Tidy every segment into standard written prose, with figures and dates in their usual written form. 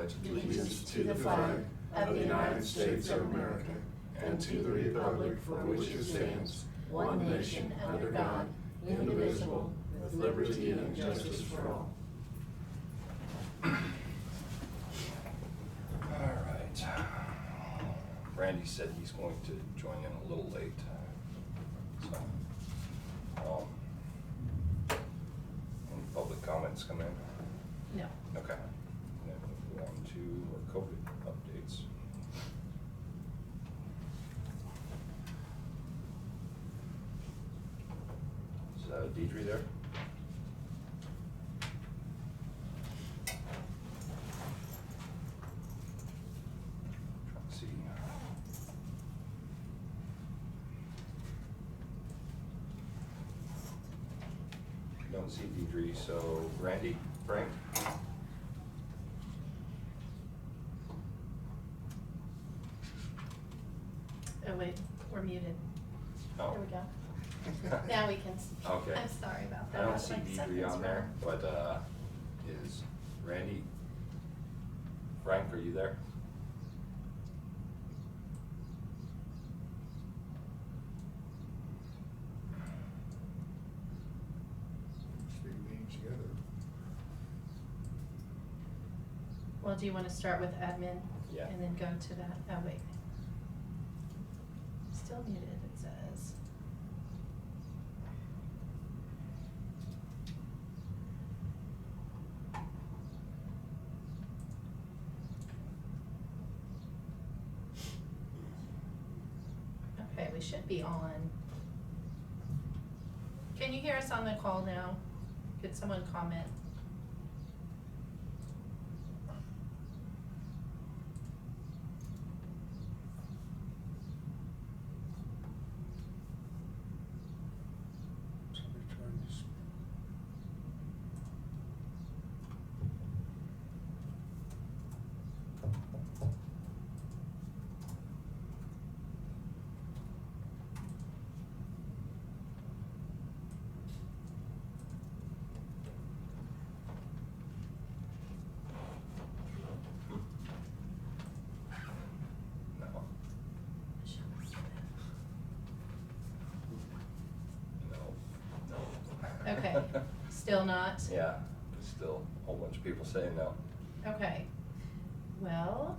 pledge allegiance to the flag of the United States of America and to the republic for which it stands, one nation under God, indivisible, with liberty and justice for all. All right. Randy said he's going to join in a little late. So, any public comments come in? No. Okay. Then we'll go on to our COVID updates. Is Deidre there? Trying to see. Don't see Deidre, so Randy, Frank? Oh wait, we're muted. Oh. There we go. Now we can. Okay. I'm sorry about that. I don't was see like Deidre seconds on there, wrong. but is Randy, Frank, are you there? Three meetings together. Well, do you want to start with admin? Yeah. And then go to that? Oh wait. Still muted, it says. Okay, we should be on. Can you hear us on the call now? Could someone comment? Somebody trying to speak. No. No. Okay, still not? Yeah, there's still a whole bunch of people saying no. Okay, well,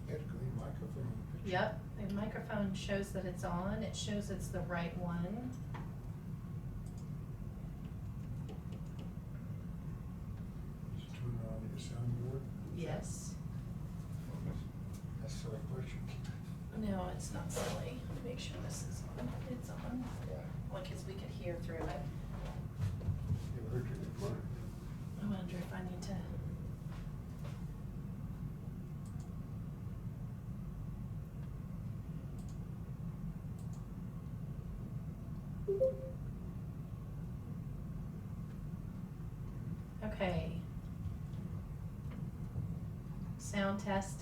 Had a green microphone. yep, the microphone shows that it's on, it shows it's the right one. Just turn on your soundboard. Yes. That's a silly question. No, it's not silly. Make sure this is on. It's on. Yeah. Well, because we could hear through it. You heard your report. I wonder if I need to. Okay. Sound test.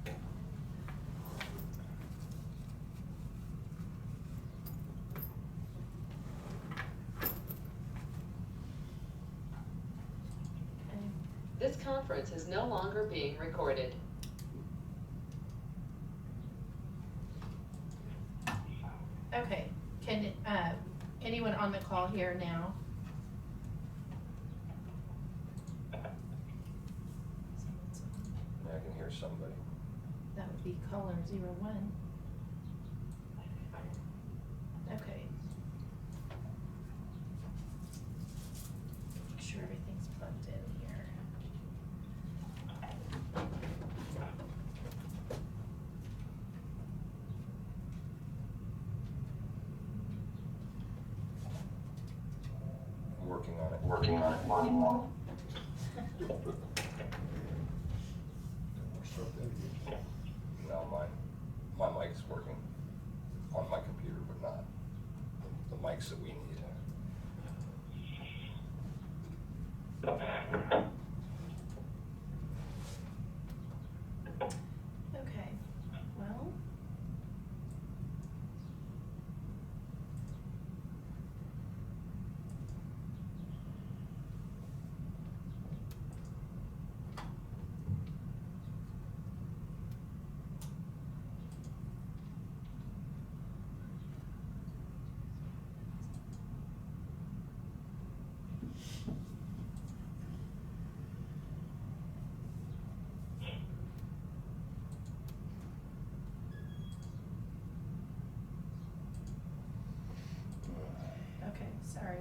Okay. This conference is no longer being recorded. Okay, can, anyone on the call here now? Yeah, I can hear somebody. That would be caller 01. Okay. Make sure everything's plugged in here. I'm working on it. Start that again. No, my mic's working on my computer, but not the mics that we need. Okay, well,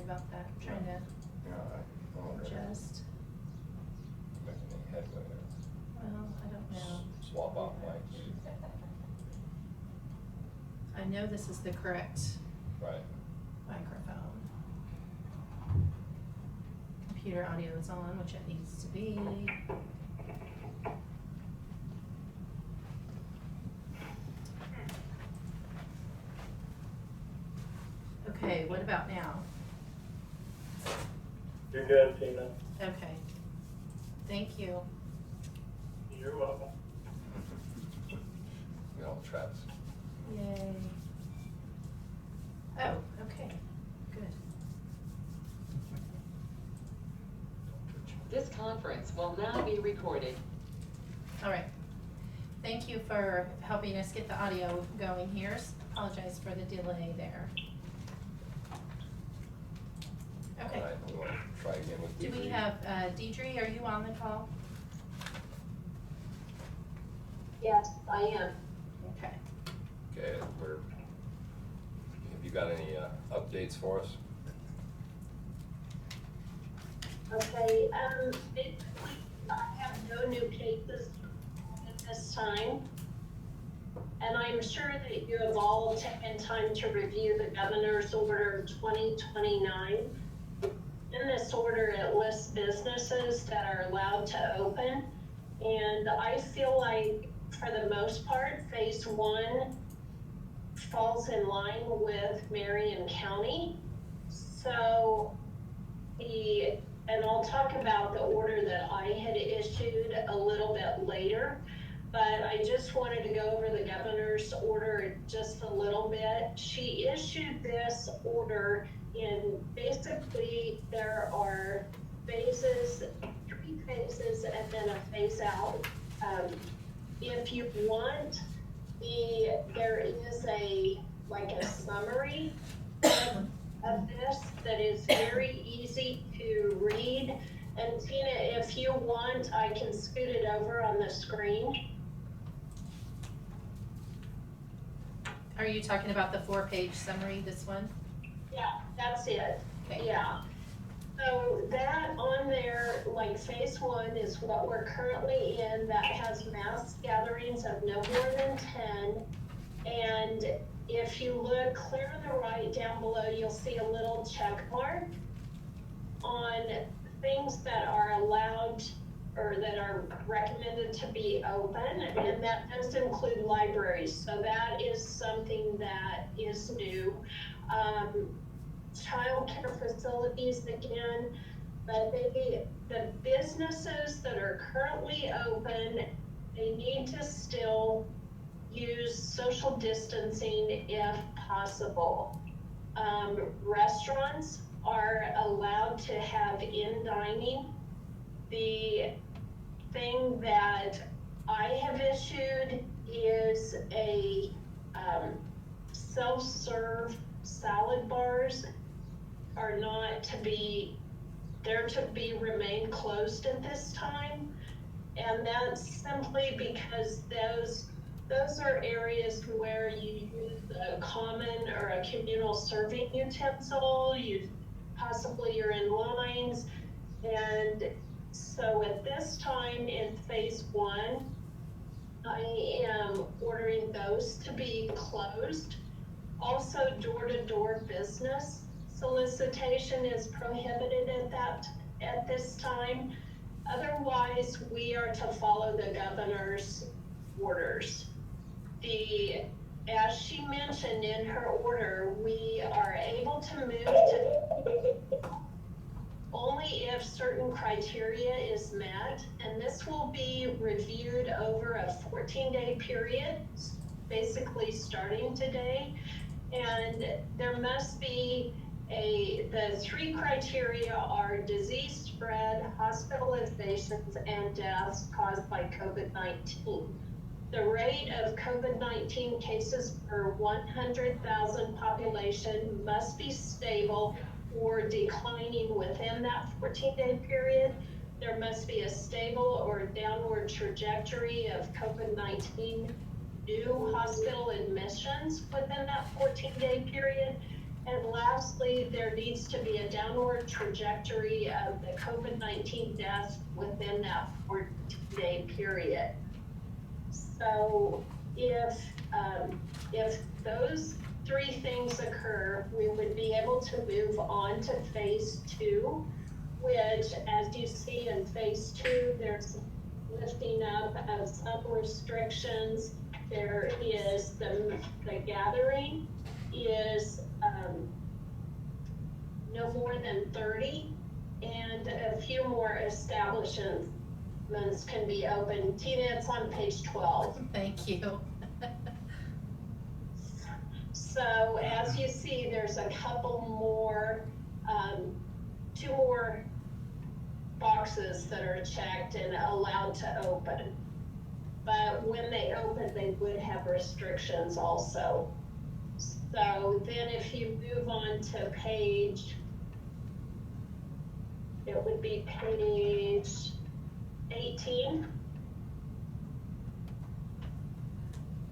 about that, I'm trying to Yeah, I wonder if adjust. we're making any headway there. Well, I don't know. Swap out mics. I know this is the correct Right. microphone. Computer audio is on, which it needs to be. Okay, what about now? You're good, Tina. Okay. Thank you. You're welcome. You know, Travis. Yay. Oh, okay, good. This conference will now be recorded. All right. Thank you for helping us get the audio going here. Apologize for the delay there. Okay. All right, we want to try again with Do Deidre. we have, Deidre, are you on the call? Yes, I am. Okay. Okay, have you got any updates for us? Okay, basically, I have no new cases at this time. And I'm sure that you have all taken time to review the governor's order 2029. In this order, it lists businesses that are allowed to open. And I feel like, for the most part, phase one falls in line with Marion County. So and I'll talk about the order that I had issued a little bit later, but I just wanted to go over the governor's order just a little bit. She issued this order in, basically there are phases, 3 phases, and then a phase out. If you want, there is like a summary of this that is very easy to read. And Tina, if you want, I can scoot it over on the screen. Are you talking about the 4-page summary, this one? Yeah, that's it. Okay. Yeah. So that on there, like phase one is what we're currently in, that has mass gatherings of no more than 10. And if you look clear to the right down below, you'll see a little check mark on things that are allowed or that are recommended to be open, and that does include libraries. So that is something that is new. Child care facilities again, but the businesses that are currently open, they need to still use social distancing if possible. Restaurants are allowed to have in-dining. The thing that I have issued is a self-serve salad bars are not to be, they're to be remain closed at this time. And that's simply because those are areas where you use a common or a communal serving utensil, possibly you're in lines. And so at this time in phase one, I am ordering those to be closed. Also, door-to-door business solicitation is prohibited at this time. Otherwise, we are to follow the governor's orders. As she mentioned in her order, we are able to move to only if certain criteria is met, and this will be reviewed over a 14-day period, basically starting today. And there must be the 3 criteria are disease spread, hospitalizations, and deaths caused by COVID-19. The rate of COVID-19 cases per 100,000 population must be stable or declining within that 14-day period. There must be a stable or downward trajectory of COVID-19 new hospital admissions within that 14-day period. And lastly, there needs to be a downward trajectory of the COVID-19 deaths within that 14-day period. So if those three things occur, we would be able to move on to phase 2, which, as you see in phase 2, there's lifting up of some restrictions. There is the gathering is no more than 30, and a few more establishments can be open. Tina, it's on page 12. Thank you. So as you see, there's a couple more, 2 more boxes that are checked and allowed to open. But when they open, they would have restrictions also. So then if you move on to page, it would be page 18.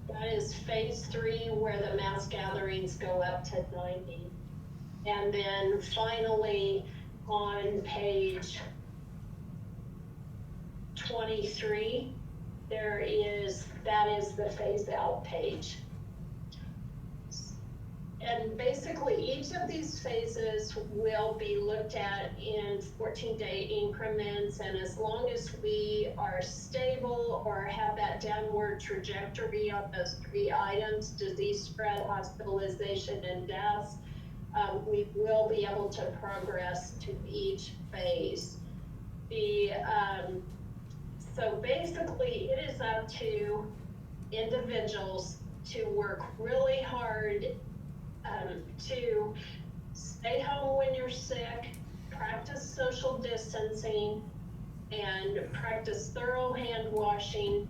That is phase 3, where the mass gatherings go up to 90. And then finally on page 23, that is the phase out page. And basically each of these phases will be looked at in 14-day increments, and as long as we are stable or have that downward trajectory on those 3 items, disease spread, hospitalization, and deaths, we will be able to progress to each phase. So basically it is up to individuals to work really hard to stay home when you're sick, practice social distancing, and practice thorough hand washing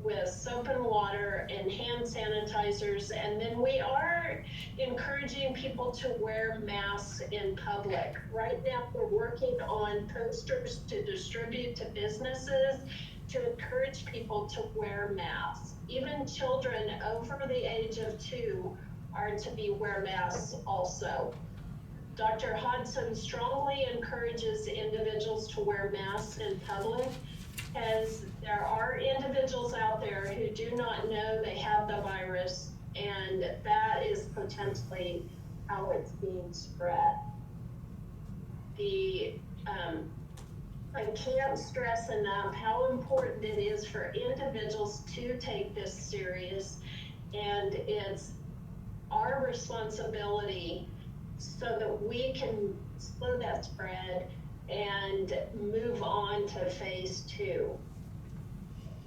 with soap and water and hand sanitizers. And then we are encouraging people to wear masks in public. Right now, we're working on posters to distribute to businesses to encourage people to wear masks. Even children over the age of 2 are to wear masks also. Dr. Hodson strongly encourages individuals to wear masks in public, as there are individuals out there who do not know they have the virus, and that is potentially how it's being spread. I can't stress enough how important it is for individuals to take this serious, and it's our responsibility so that we can slow that spread and move on to phase 2.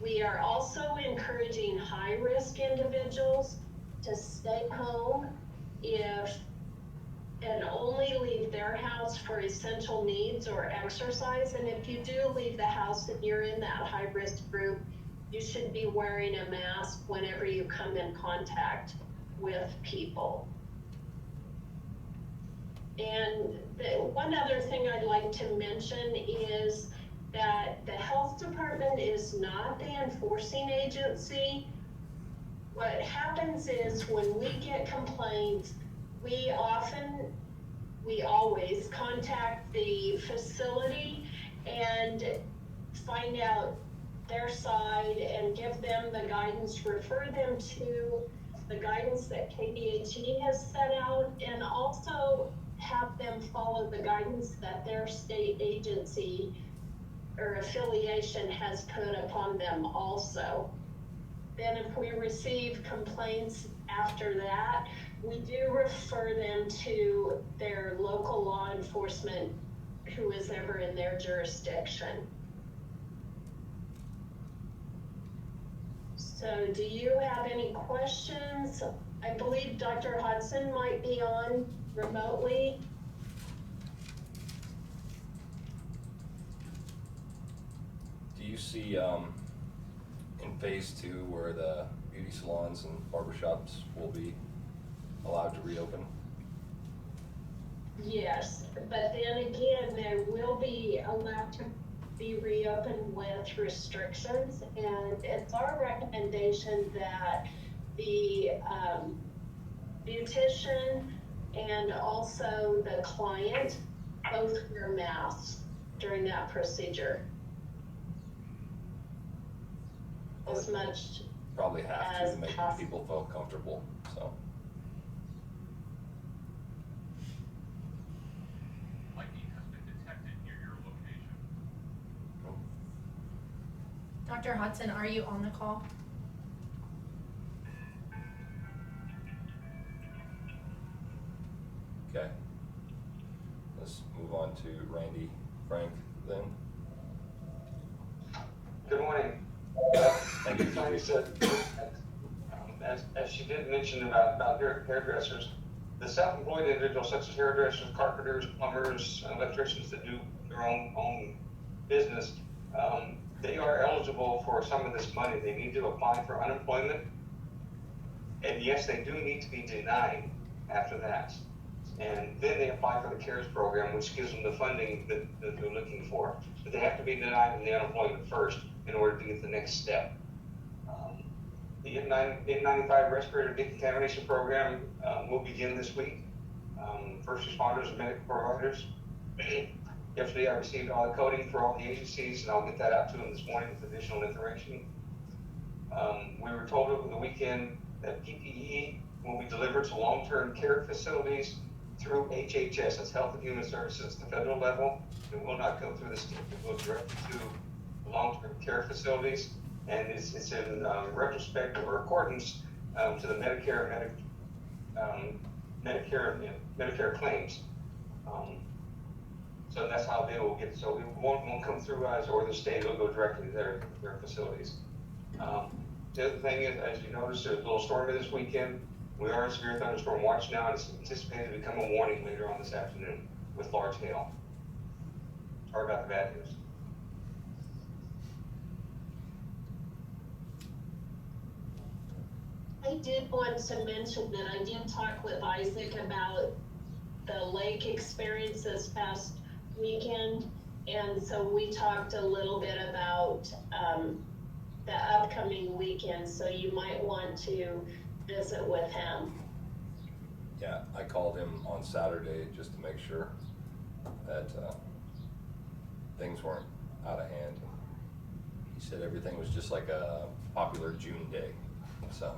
We are also encouraging high-risk individuals to stay home and only leave their house for essential needs or exercise. And if you do leave the house and you're in that high-risk group, you should be wearing a mask whenever you come in contact with people. And one other thing I'd like to mention is that the health department is not the enforcing agency. What happens is when we get complaints, we always contact the facility and find out their side and give them the guidance, refer them to the guidance that KDHE has set out, and also have them follow the guidance that their state agency or affiliation has put upon them also. Then if we receive complaints after that, we do refer them to their local law enforcement who is ever in their jurisdiction. So do you have any questions? I believe Dr. Hodson might be on remotely. Do you see in phase 2 where the beauty salons and barbershops will be allowed to reopen? Yes, but then again, they will be allowed to be reopened with restrictions, and it's our recommendation that the beautician and also the client both wear masks during that procedure. As much Probably have as to make possible. people feel comfortable, so. Lightning has been detected near your location. Dr. Hudson, are you on the call? Okay. Let's move on to Randy Frank then. Good morning. Thank you. Like you said, as she did mention about hairdressers, the self-employed individuals such as hairdressers, carpenters, plumbers, electricians that do their own business, they are eligible for some of this money. They need to apply for unemployment. And yes, they do need to be denied after that. And then they apply for the CARES program, which gives them the funding that they're looking for. But they have to be denied in the unemployment first in order to get the next step. The N95 Respirator Decontamination program will begin this week. First responders and medical providers. Yesterday I received all the coding for all the agencies, and I'll get that out to them this morning with additional information. We were told over the weekend that PPE will be delivered to long-term care facilities through HHS, that's Health and Human Services, the federal level. It will not go through the state, it will go directly to long-term care facilities, and it's in retrospect or accordance to the Medicare claims. So that's how they will get. So it won't come through us or the state. It'll go directly to their facilities. The other thing is, as you noticed, there's a little storm this weekend. We are in severe thunderstorm watch now, and it's anticipated to become a warning later on this afternoon with large hail. Sorry about the bad news. I did want to mention that I did talk with Isaac about the lake experience this past weekend. And so we talked a little bit about the upcoming weekend, so you might want to visit with him. Yeah, I called him on Saturday just to make sure that things weren't out of hand. He said everything was just like a popular June day, so.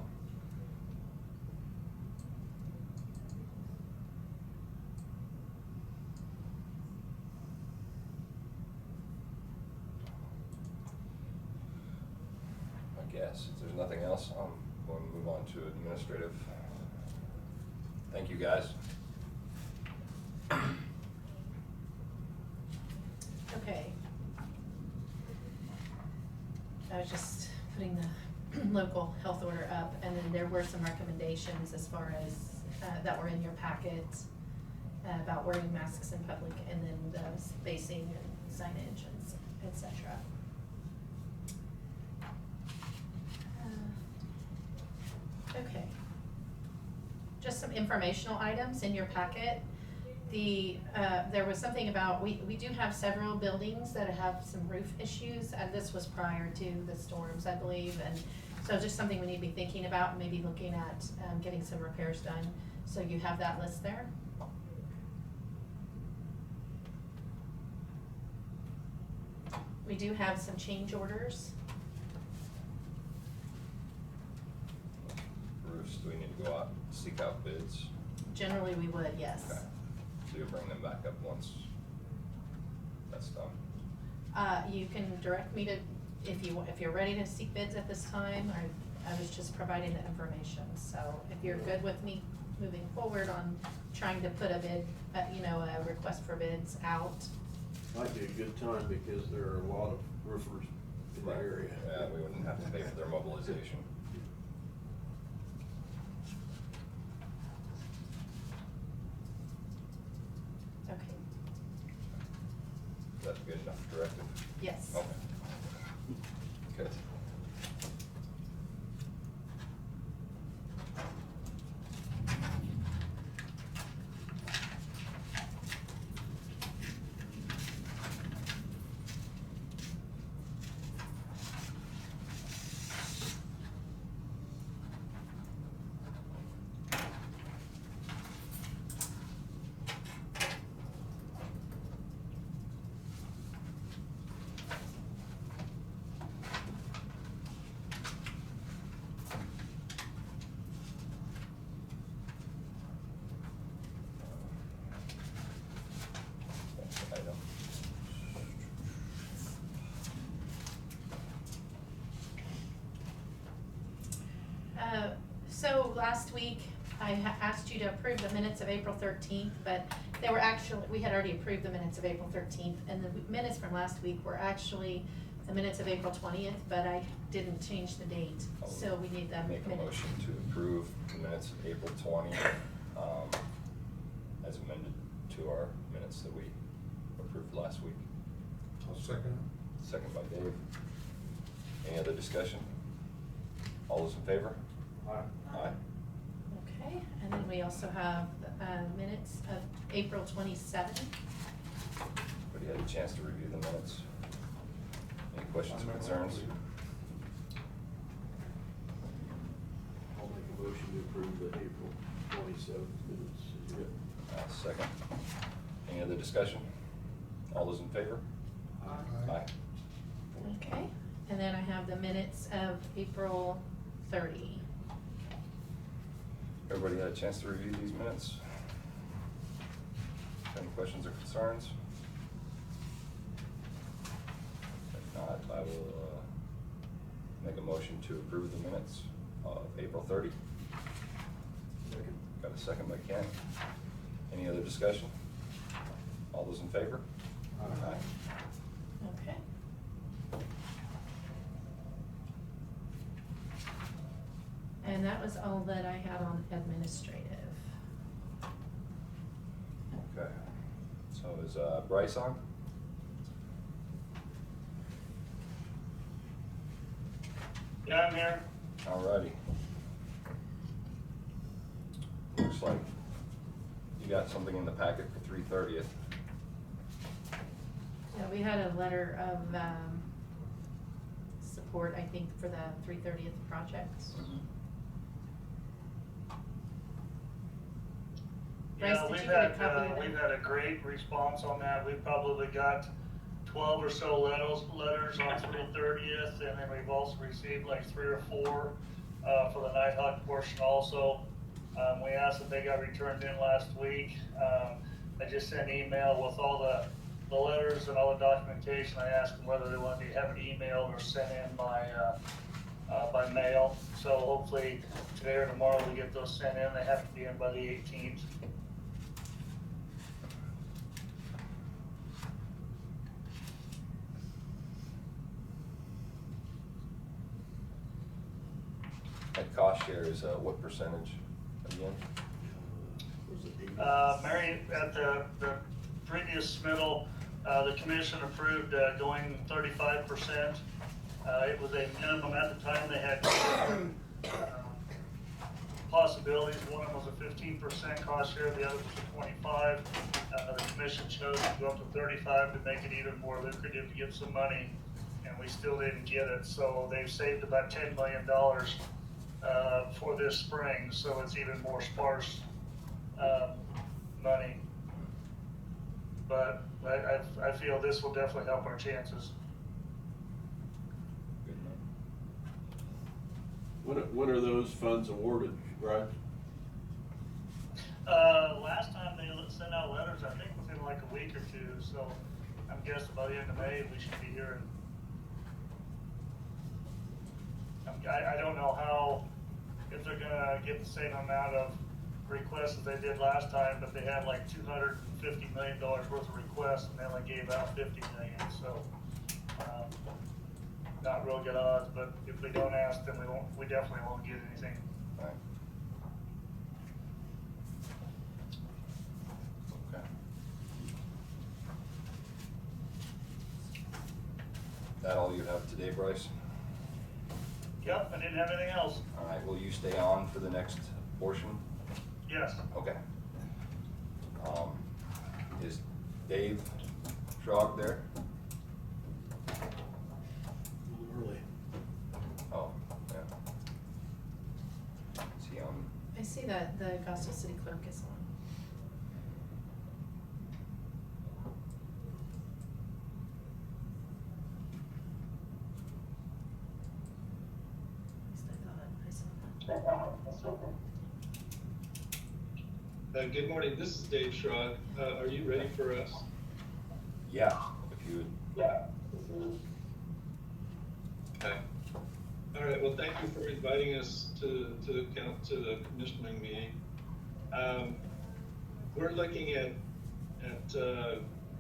I guess if there's nothing else, I'm going to move on to administrative. Thank you, guys. Okay. I was just putting the local health order up, and then there were some recommendations as far as, that were in your packet, about wearing masks in public, and then the spacing and signage and et cetera. Okay. Just some informational items in your packet. There was something about, we do have several buildings that have some roof issues, and this was prior to the storms, I believe, and so just something we need to be thinking about, maybe looking at getting some repairs done. So you have that list there. We do have some change orders. Roofs, do we need to go out, seek out bids? Generally, we would, yes. Okay. So you bring them back up once that's done. You can direct me to, if you're ready to seek bids at this time, or I was just providing the information. So if you're good with me moving forward on trying to put a bid, a request for bids out. Might be a good time because there are a lot of roofers in the area. Yeah, we wouldn't have to pay for their mobilization. Okay, Is that good enough directive? yes. Okay. Good. last week, I asked you to approve the minutes of April 13th, but they were actually, we had already approved the minutes of April 13th, and the minutes from last week were actually the minutes of April 20th, but I didn't change the date, so we need them Make a minutes. motion to approve the minutes of April 20, as amended to our minutes that we approved last week. I'll second Second by Dave. Any other discussion? All those in favor? it. Aye. Aye. Okay, and then we also have minutes of April 27th. Everybody had a chance to review the minutes? Any questions or concerns? I'll make a motion to approve the April 27th minutes as written. Second. Any other discussion? All those in favor? Aye. Okay, and then I have the minutes of April 30. Everybody had a chance to review these minutes? Any questions or concerns? If not, I will make a motion to approve the minutes of April 30. Second. Got a second by Ken. Any other discussion? All those in favor? Aye. Okay. And that was all that I had on administrative. Okay. So is Bryce on? Yeah, I'm here. Alrighty. Looks like you got something in the packet for 3/30th. Yeah, we had a letter of support, I think, for the 3/30th projects. Bryce, Yeah, did we've you get a had, copy of that? we've had a great response on that. We've probably got 12 or so letters on 3/30th, and then we've also received like 3 or 4 for the Nighthawk portion also. We asked if they got returned in last week. I just sent an email with all the letters and all the documentation. I asked them whether they wanted to have it emailed or sent in by mail. So hopefully today or tomorrow we get those sent in. They have to be in by the 18th. That cost share is what percentage again? Was it 80? Marion, at the previous submittal, the commission approved going 35%. It was a minimum at the time. They had two different possibilities. One of them was a 15% cost share, the other was a 25. The commission chose to go up to 35 to make it even more lucrative to get some money, and we still didn't get it. So they've saved about $10 million for this spring, so it's even more sparse money. But I feel this will definitely help our chances. Good enough. When are those funds awarded, right? Last time they sent out letters, I think within like a week or two, so I'm guessing by the end of May, we should be hearing. I don't know how, if they're gonna get the same amount of requests as they did last time, but they had like $250 million worth of requests and they only gave out 50 million, so, not real good odds, but if we don't ask, then we definitely won't get anything. Right. Okay. That all you have today, Bryce? Yep, I didn't have anything else. All right, will you stay on for the next portion? Yes. Okay. Is Dave Schrog there? A little early. Oh, yeah. Is he on? I see that the Gospel City Clerk is on. At least I thought I saw that. Good morning, this is Dave Schrog. Are you ready for us? Yeah, if you would. Okay. All right, well, thank you for inviting us to the commissioning meeting. We're looking at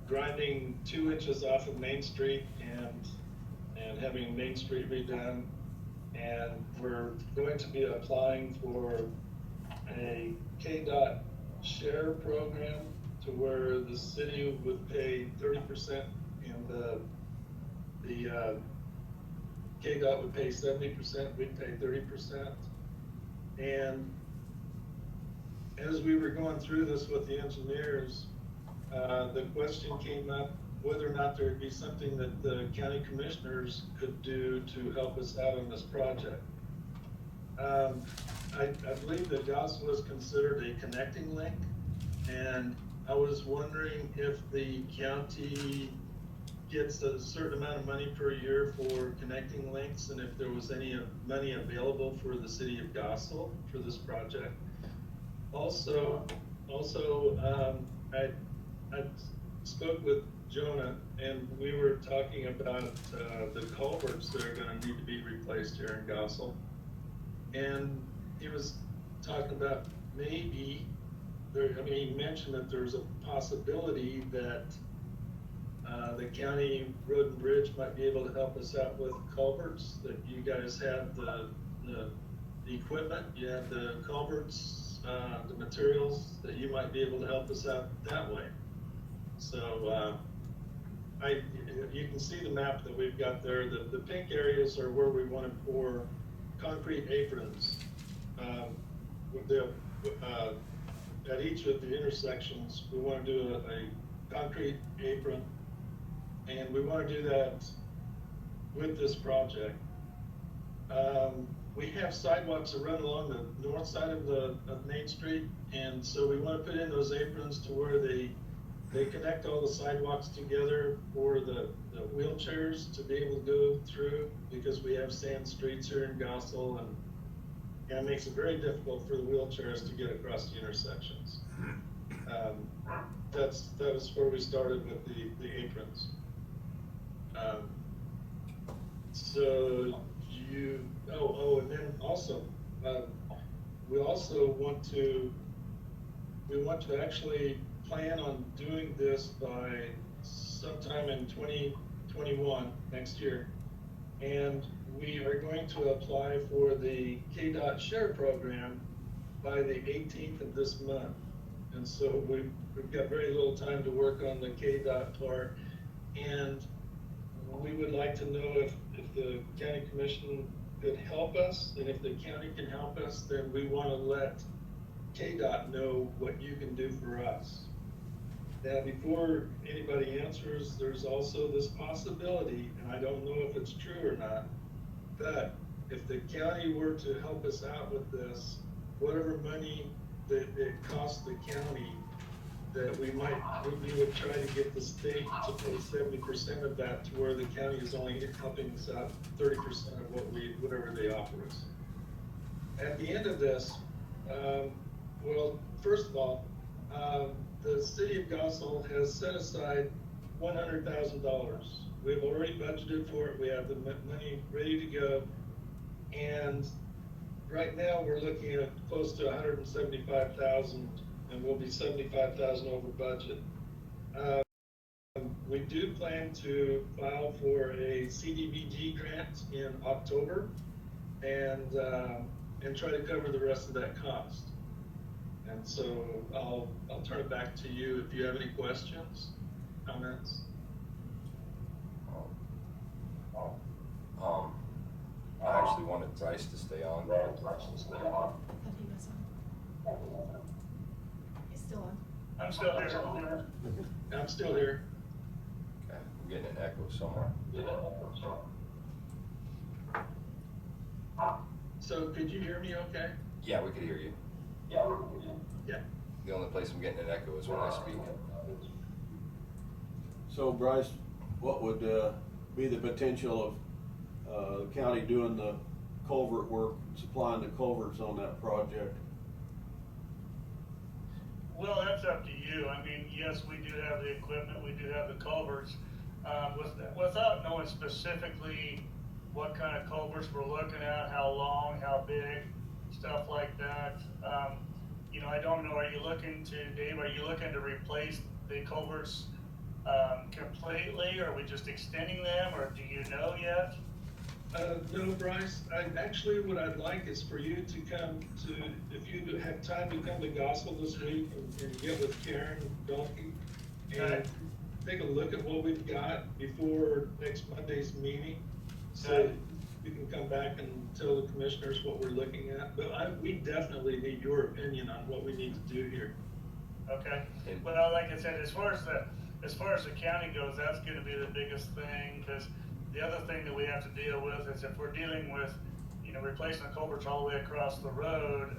grinding 2 inches off of Main Street and having Main Street redone. And we're going to be applying for a KDOT share program to where the city would pay 30% and the KDOT would pay 70%, we'd pay 30%. And as we were going through this with the engineers, the question came up whether or not there would be something that the county commissioners could do to help us out on this project. I believe that Gospel is considered a connecting link, and I was wondering if the county gets a certain amount of money per year for connecting links, and if there was any money available for the city of Gospel for this project. Also, I spoke with Jonah, and we were talking about the culverts that are going to need to be replaced here in Gospel. And he was talking about maybe, he mentioned that there's a possibility that the county road and bridge might be able to help us out with culverts, that you guys have the equipment, you have the culverts, the materials, that you might be able to help us out that way. So you can see the map that we've got there. The pink areas are where we want to pour concrete aprons. At each of the intersections, we want to do a concrete apron, and we want to do that with this project. We have sidewalks that run along the north side of Main Street, and so we want to put in those aprons to where they connect all the sidewalks together for the wheelchairs to be able to go through, because we have sand streets here in Gospel, and it makes it very difficult for the wheelchairs to get across the intersections. That was where we started with the aprons. And then also, we want to actually plan on doing this by sometime in 2021, next year. And we are going to apply for the KDOT share program by the 18th of this month. And so we've got very little time to work on the KDOT part. And we would like to know if the county commission could help us, and if the county can help us, then we want to let KDOT know what you can do for us. Now, before anybody answers, there's also this possibility, and I don't know if it's true or not, but if the county were to help us out with this, whatever money that it costs the county, that we would try to get the state to pay 70% of that, to where the county is only helping us out 30% of whatever they offer us. At the end of this, well, first of all, the city of Gospel has set aside $100,000. We've already budgeted for it. We have the money ready to go. And right now we're looking at close to $175,000, and we'll be 75,000 over budget. We do plan to file for a CDBG grant in October, and try to cover the rest of that cost. And so I'll turn it back to you if you have any questions, comments. I actually wanted Bryce to stay on. But he was on. He's still on. I'm still here. I'm still here. Okay, I'm getting an echo somewhere. So could you hear me okay? Yeah, we could hear you. Yeah. The only place I'm getting an echo is when I speak. So Bryce, what would be the potential of the county doing the culvert work, supplying the culverts on that project? Well, that's up to you. I mean, yes, we do have the equipment, we do have the culverts. Without knowing specifically what kind of culverts we're looking at, how long, how big, stuff like that. You know, I don't know, Dave, are you looking to replace the culverts completely, or are we just extending them, or do you know yet? No, Bryce, what I'd like is for you to come to, if you have time to come to Gospel this week and get with Karen Donkey Okay. and take a look at what we've got before next Monday's meeting. So Okay. you can come back and tell the commissioners what we're looking at, but we definitely need your opinion on what we need to do here. Okay, well, like I said, as far as the county goes, that's gonna be the biggest thing, because the other thing that we have to deal with is if we're dealing with, you know, replacing the culverts all the way across the road,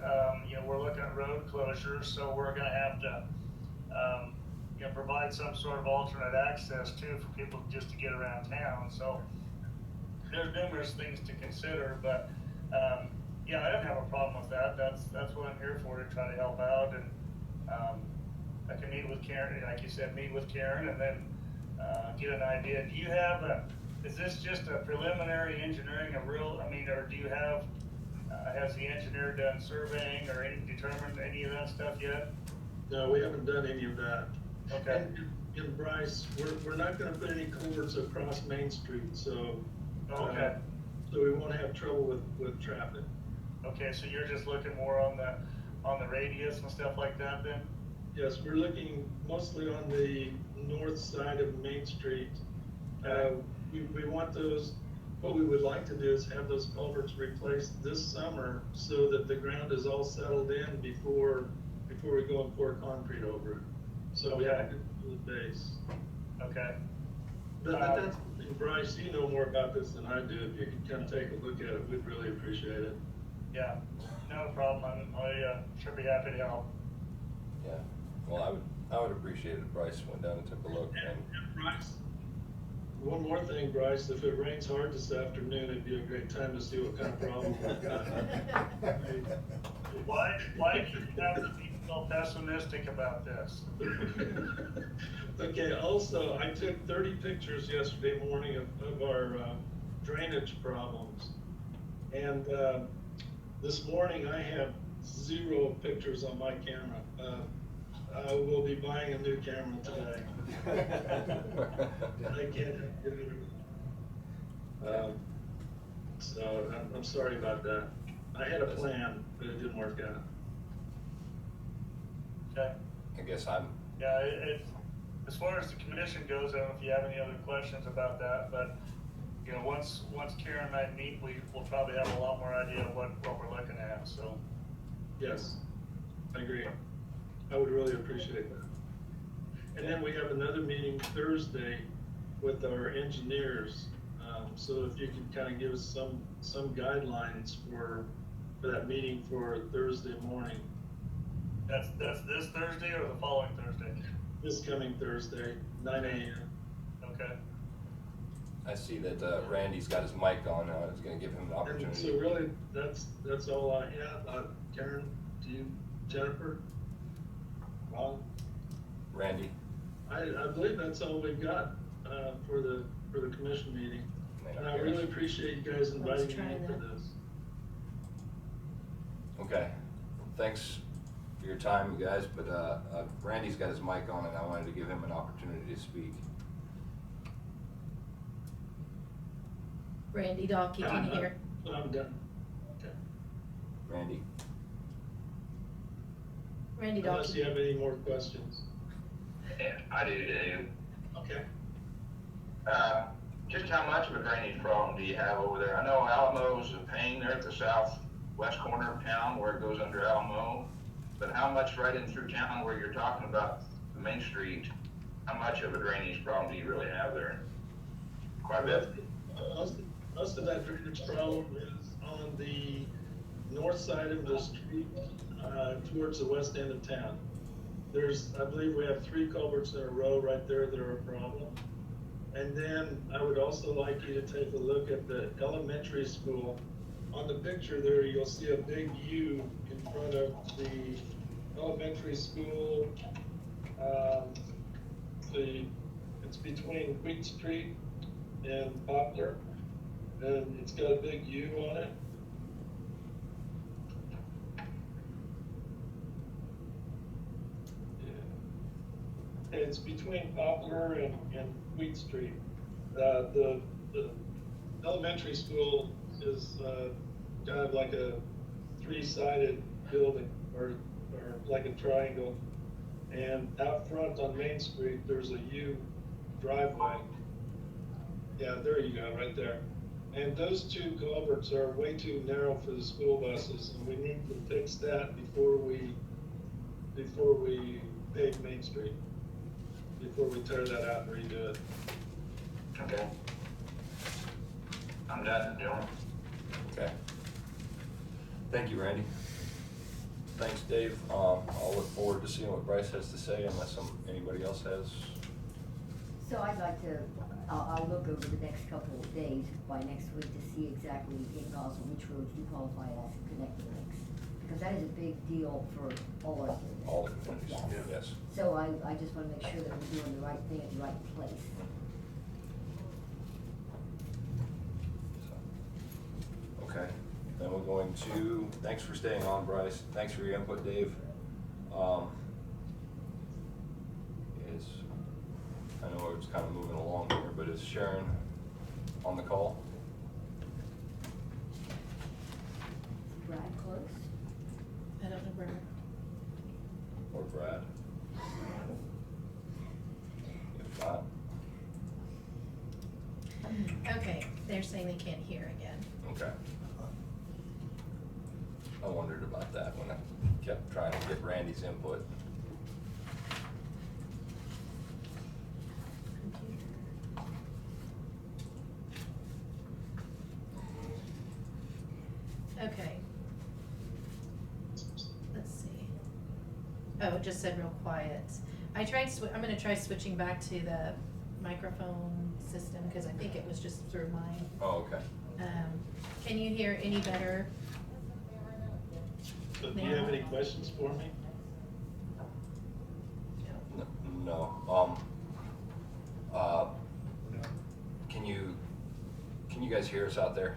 you know, we're looking at road closures, so we're gonna have to, you know, provide some sort of alternate access too for people just to get around town, so there's numerous things to consider, but, yeah, I don't have a problem with that. That's what I'm here for, to try to help out, and, I can meet with Karen, like you said, meet with Karen and then, get an idea. Do you have is this just a preliminary engineering, or do you have, has the engineer done surveying or determined any of that stuff yet? No, we haven't done any of that. Okay. And Bryce, we're not gonna put any culverts across Main Street, so. Okay. So we won't have trouble with traffic. Okay, so you're just looking more on the radius and stuff like that then? Yes, we're looking mostly on the north side of Main Street. We want those, what we would like to do is have those culverts replaced this summer so that the ground is all settled in before we go and pour concrete over it. So we have a good base. Okay. But that's, Bryce, you know more about this than I do. If you could come take a look at it, we'd really appreciate it. Yeah, no problem. I should be happy to help. Yeah, well, I would appreciate it. Bryce went down and took a look, and And Bryce, one more thing, Bryce, if it rains hard this afternoon, it'd be a great time to see what kind of problem we've got. Why do you have to be so pessimistic about this? Okay, also, I took 30 pictures yesterday morning of our drainage problems. And this morning I have 0 pictures on my camera. I will be buying a new camera today. I can't get it. So I'm sorry about that. I had a plan, but it didn't work out. Okay. I guess Yeah, as far as the commission goes, I don't know if you have any other questions about that, but, you know, once Karen and I meet, we'll probably have a lot more idea of what we're looking at, so. Yes, I agree. I would really appreciate that. And then we have another meeting Thursday with our engineers. So if you could kind of give us some guidelines for that meeting for Thursday morning. That's this Thursday or the following Thursday? This coming Thursday, 9 a.m. Okay. I see that Randy's got his mic on. I was going to give him an And opportunity. so really, that's all I have. Karen, do you, Jennifer? Ron? Randy? I believe that's all we've got for the commission meeting. And I really appreciate you guys inviting me in for this. Okay, thanks for your time, you guys, but Randy's got his mic on and I wanted to give him an opportunity to speak. Randy Donkey, can you hear? I'm done. Okay. Randy? Randy Unless you Donkey. have any more questions. Yeah, I do too. Okay. Just how much of a drainage problem do you have over there? I know Alamo's a pain there at the southwest corner of town where it goes under Alamo, but how much right in through town where you're talking about the Main Street, how much of a drainage problem do you really have there? Quite a bit. Most of that drainage problem is on the north side of the street, towards the west end of town. I believe we have 3 culverts in a row right there that are a problem. And then I would also like you to take a look at the elementary school. On the picture there, you'll see a big U in front of the elementary school. It's between Wheat Street and Poplar. and it's got a big U on it. Yeah. It's between Poplar and Wheat Street. The elementary school is kind of like a three-sided building, or like a triangle. And out front on Main Street, there's a U driveway. Yeah, there you go, right there. And those two culverts are way too narrow for the school buses, and we need to fix that before we pave Main Street, before we tear that out and redo it. Okay. I'm done, Dylan. Okay. Thank you, Randy. Thanks, Dave. I'll look forward to seeing what Bryce has to say unless anybody else has. So I'd like to, I'll look over the next couple of days by next week to see exactly in Gaza which roads do qualify as connecting links. Because that is a big deal for all our communities. All the communities, Yes. yes. So I just wanna make sure that we're doing the right thing at the right place. Okay, then we're going to, thanks for staying on, Bryce. Thanks for your input, Dave. I know it's kind of moving along here, but is Sharon on the call? Brad, close? I don't know where. Or Brad? If not, Okay, they're saying they can't hear again. okay. I wondered about that when I kept trying to get Randy's input. Okay. Let's see. Oh, it just said real quiet. I'm gonna try switching back to the microphone system, because I think it was just through mine. Oh, okay. Can you hear any better? So do you have any questions for me? No. Can you guys hear us out there?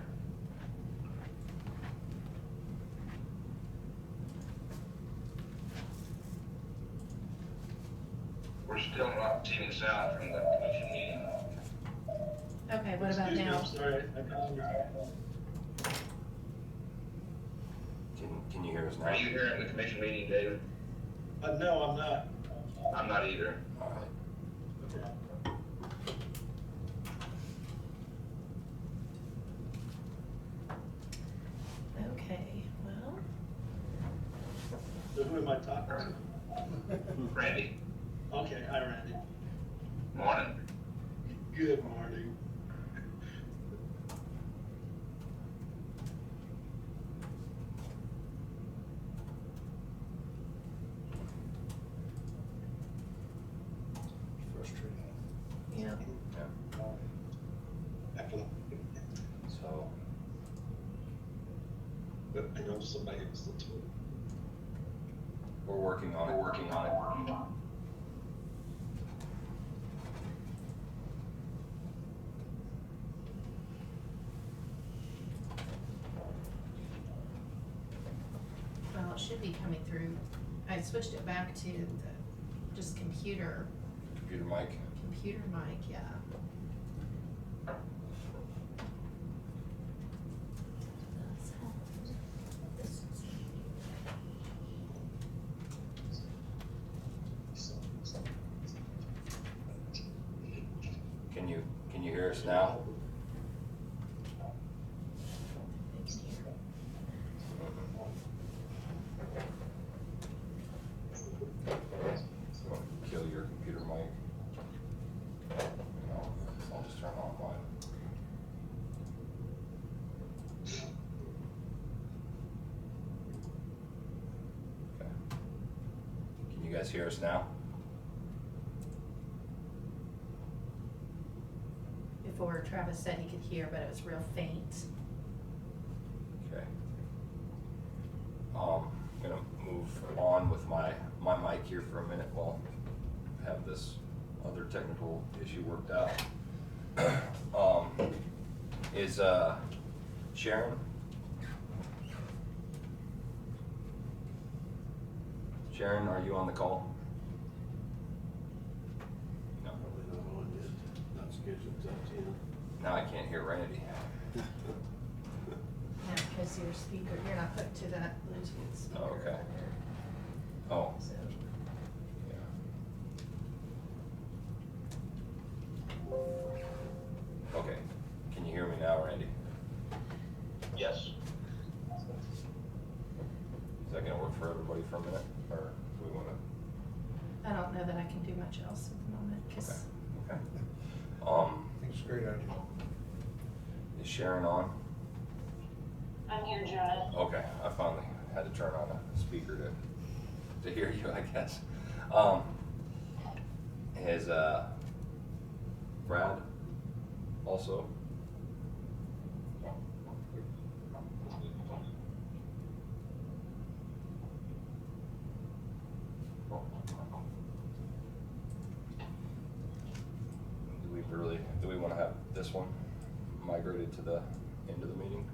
We're still not seeing sound from the commission meeting. Okay, what about Excuse me, now? I'm sorry, I can't understand. Can you hear us now? Are you hearing the commission meeting, David? No, I'm not. I'm not either. All right. Okay, well, So who am I talking to? Randy, Okay, hi Randy. morning. Good morning. Frustrating. yeah. Yeah. So, But I know somebody was the two. we're working on it. Well, it should be coming through. I switched it back to the just computer Computer mic. mic, yeah. Can you hear us now? Kill your computer mic. No, I'll just turn on mine. Okay. Can you guys hear us now? Before Travis said he could hear, but it was real faint. Okay. I'm gonna move on with my mic here for a minute while I have this other technical issue worked out. Is, Sharon? Sharon, are you on the call? No. Probably not on yet, not scheduled till 10. Now I can't hear Randy. Yeah, because your speaker, you're not hooked to that Bluetooth speaker. Oh, okay. over there. Oh, So, yeah. Okay, can you hear me now, Randy? Yes. Is that gonna work for everybody for a minute, or do we wanna? I don't know that I can do much else at the moment, because Okay. I think it's a great idea. Is Sharon on? I'm here, Jonah. Okay, I finally had to turn on a speaker to hear you, I guess. Is, Brad also? Do we wanna have this one migrated to the end of the meeting?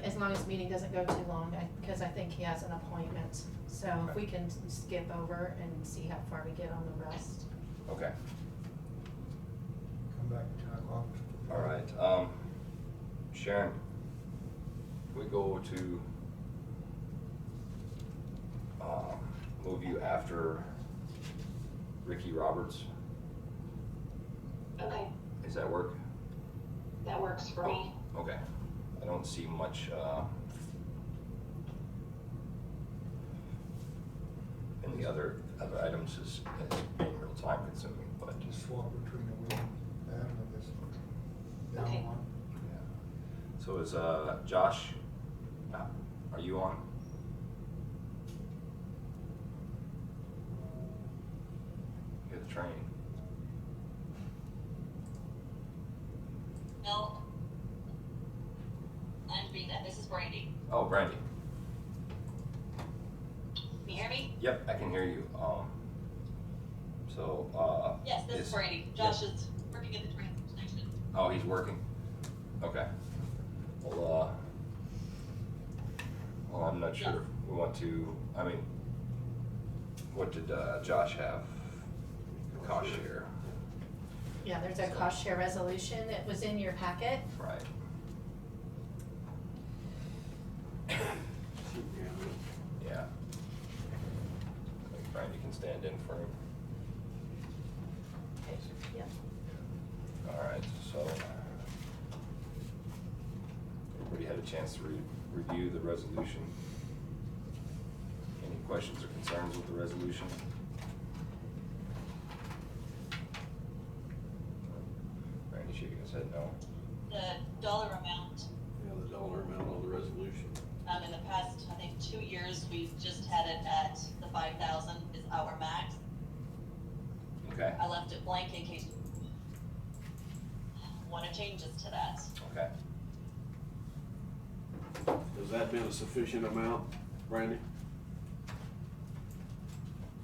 as long as the meeting doesn't go too long, because I think he has an appointment. So if Okay. we can skip over and see how far we get on the rest. Okay, Come back at 10 o'clock. all right, Sharon, we go to, move you after Ricky Roberts, Okay, does that work? that works for me. Okay, I don't see much, in the other items as being real time consuming, but Just swap between the wheel and this one. Down Okay. one. yeah. So is, Josh, are you on? You're the train. No. I'm Rita. This is Brandy. Oh, Brandy. Can you hear me? Yep, I can hear you. Yes, this is Brandy. Josh is working at the train station. Oh, he's working? Okay. Well, I'm not sure. Yes. We want to, I mean, what did, Josh have? Cost share, Yeah, there's a cost share resolution that was in your packet. right? Yeah. I think Brandy can stand in for him. Okay, yeah. All right, so everybody had a chance to review the resolution. Any questions or concerns with the resolution? Randy shaking his head no. The dollar amount, Yeah, the dollar amount on the resolution. in the past, I think 2 years, we've just had it at the 5,000 is our max. Okay, I left it blank in case you want to changes to that. okay. Has that been a sufficient amount, Brandy?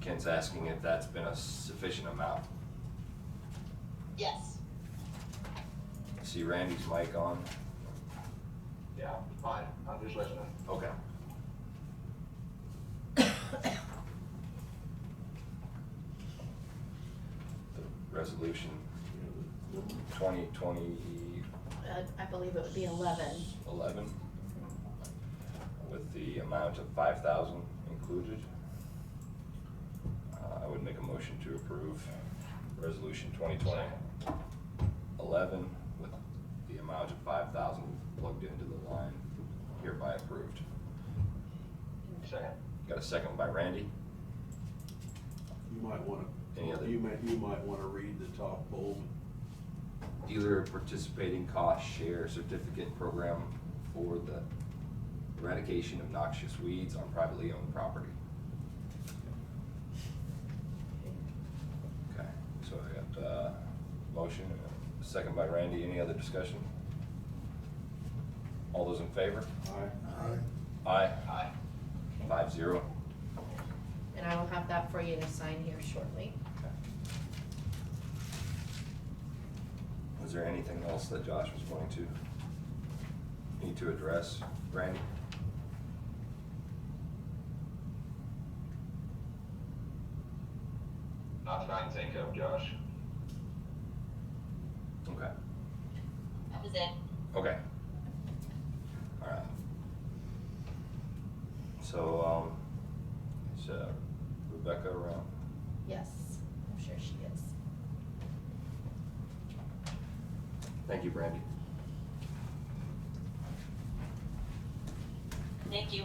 Ken's asking if that's been a sufficient amount. Yes. I see Randy's mic on. Yeah, fine, I'm just listening. Okay. The resolution 2020 I believe it would be 11. 11 with the amount of 5,000 included. I would make a motion to approve resolution 2020 11 with the amount of 5,000 plugged into the line, hereby approved. Second. Got a second by Randy. You might wanna, Any other- you might wanna read the top bold. Dealer participating cost share certificate program for the eradication of noxious weeds on privately owned property. Okay, so I got, motion, and a second by Randy. Any other discussion? All those in favor? Aye. Aye. Aye. Aye. 5-0. And I will have that for you to sign here shortly. Okay. is there anything else that Josh was going to need to address, Randy? Not that I can think of, Josh. Okay. That was it. Okay. All right. So, is Rebecca around? Yes, I'm sure she is. Thank you, Brandy. Thank you.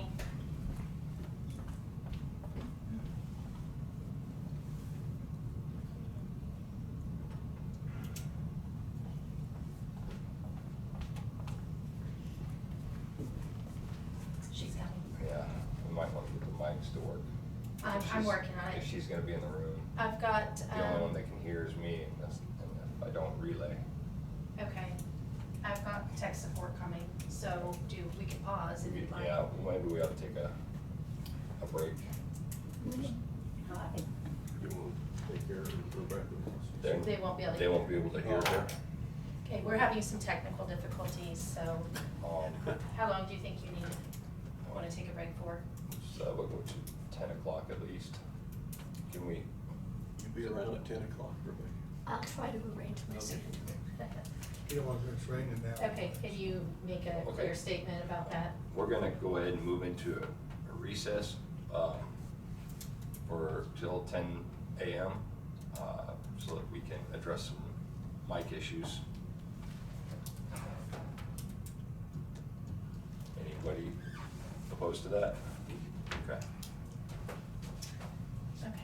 She's coming. Yeah, we might want to get the mics to work. I'm She's- working on it. If she's gonna be in the room. I've got, The only one that can hear is me, and that's, and if I don't relay. okay, I've got tech support coming, so we can pause if you'd like. Yeah, maybe we ought to take a break. Hi. You will take care of Rebecca. They won't be able to. They won't be able to hear her. Okay, we're having some technical difficulties, so Um, how long do you think you need, wanna take a break for? So we'll go to 10 o'clock at least. Can we, You be around at 10 o'clock, Rebecca. I'll try to arrange my schedule. You know, it's raining now. Okay, can you make a clear Okay. statement about that? we're gonna go ahead and move into a recess, for till 10 a.m., so that we can address some mic issues. Anybody opposed to that? Okay. Okay.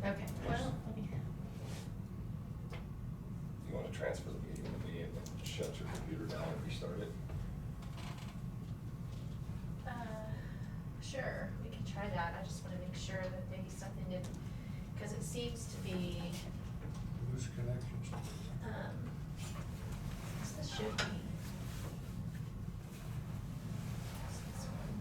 Okay, well, let me. You wanna transfer the meeting to me and then shut your computer down and restart it? Sure, we can try that, I just wanna make sure that maybe something didn't, cause it seems to be, Lose connections. this should be. This one.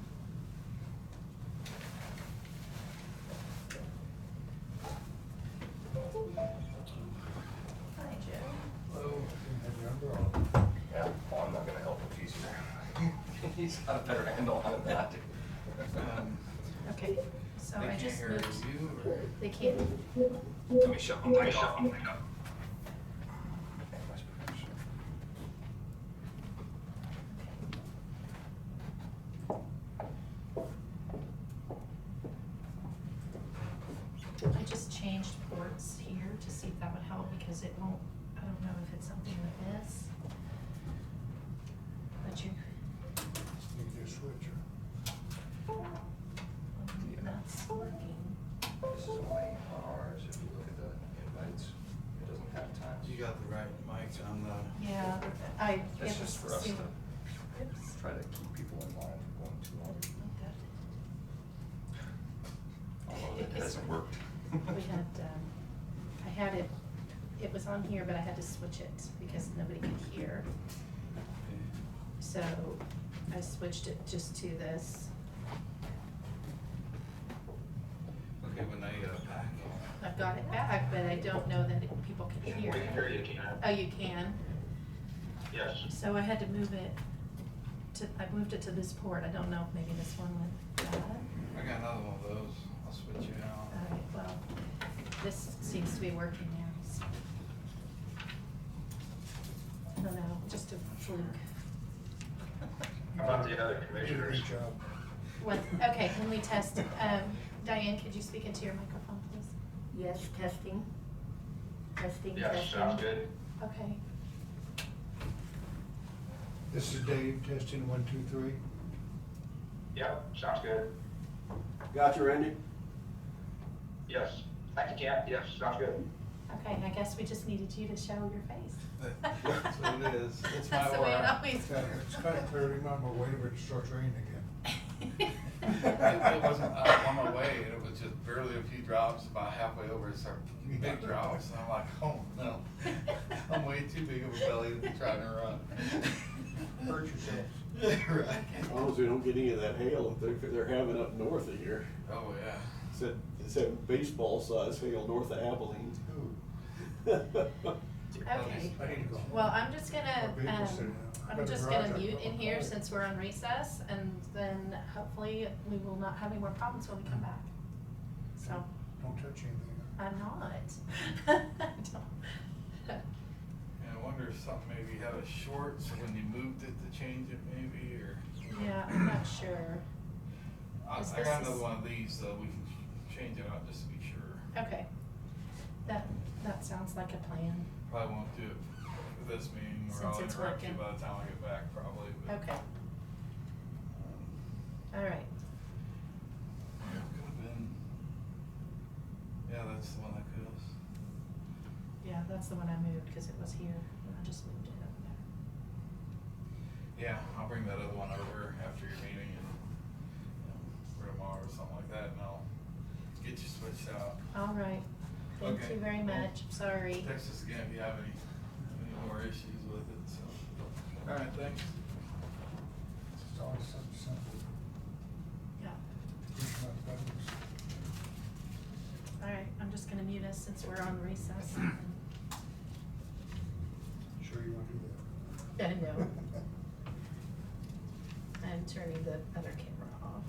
Hi, Joe. Oh, have your underarm. Yeah, well, I'm not gonna help if he's here. He's got a better handle on it than I do. Okay, so I just moved. you or? They can't. Let me shut my mic off. I just changed ports here to see if that would help, because it won't, I don't know if it's something with this. But you, Need a switcher. that's working. This is only on ours, if you look at the invites, it doesn't have times. You got the right mics on the. Yeah, I. It's it just was for us to super- Oops. try to keep people in line from going too long. Although it hasn't worked. We had, I had it was on here, but I had to switch it because nobody could hear. So I switched it just to this. Okay, well now you got a pack. I've got it back, but I don't know that people can hear We can hear it. you, Tina. Oh, you can? Yes. So I had to move it I moved it to this port. I don't know if maybe this one went bad. I got another one of those. I'll switch you out. All right, well, this seems to be working now. So. I don't know, just a fluke. How about the other commissioners? Good job. What, okay, can we test, Diane, could you speak into your microphone, please? Yes, testing. Testing, Yes, testing. sounds good. Okay. This is Dave, testing 1, 2, 3. Yep, sounds good. Got you, Randy? Yes. Thank you, Ken. Yes, sounds good. Okay, I guess we just needed you to show your face. That's what it is. It's my That's the way it aura. always It's kind of clear, remember, wait till it starts raining again. It wasn't, I was on my way, and it was just barely a few drops, about halfway over, it started big drops, and I'm like, oh, no. I'm way too big of a belly to be trying to run. Hurt yourself. Right. As long as we don't get any of that hail that they're having up north of here. Oh, yeah. It's baseball size hail north of Abilene. Okay, well, I'm just gonna mute in here since we're on recess, and then hopefully we will not have any more problems when we come back. So, Don't touch anything. I'm not. And I wonder if something maybe had a short, so when you moved it to change it maybe, or. Yeah, I'm not sure. I Is got this- another one of these, so we can change it out just to be sure. Okay, that sounds like a plan. Probably won't do it for this meeting, or Since I'll it's interrupt you working. by the time I get back, probably, but. Okay, all right. Yeah, could've been, yeah, that's the one that goes. Yeah, that's the one I moved because it was here, and I just moved it up there. Yeah, I'll bring that other one over after your meeting and, or tomorrow or something like that, and I'll get you switched out. All right, thank Okay. you very much, I'm sorry. Text us again if you have any more issues with it, so. All right, thanks. It's always something simple. Yeah, Pushing up buttons. all right, I'm just gonna mute us since we're on recess. Sure you want to do that? I know. I'm turning the other camera off.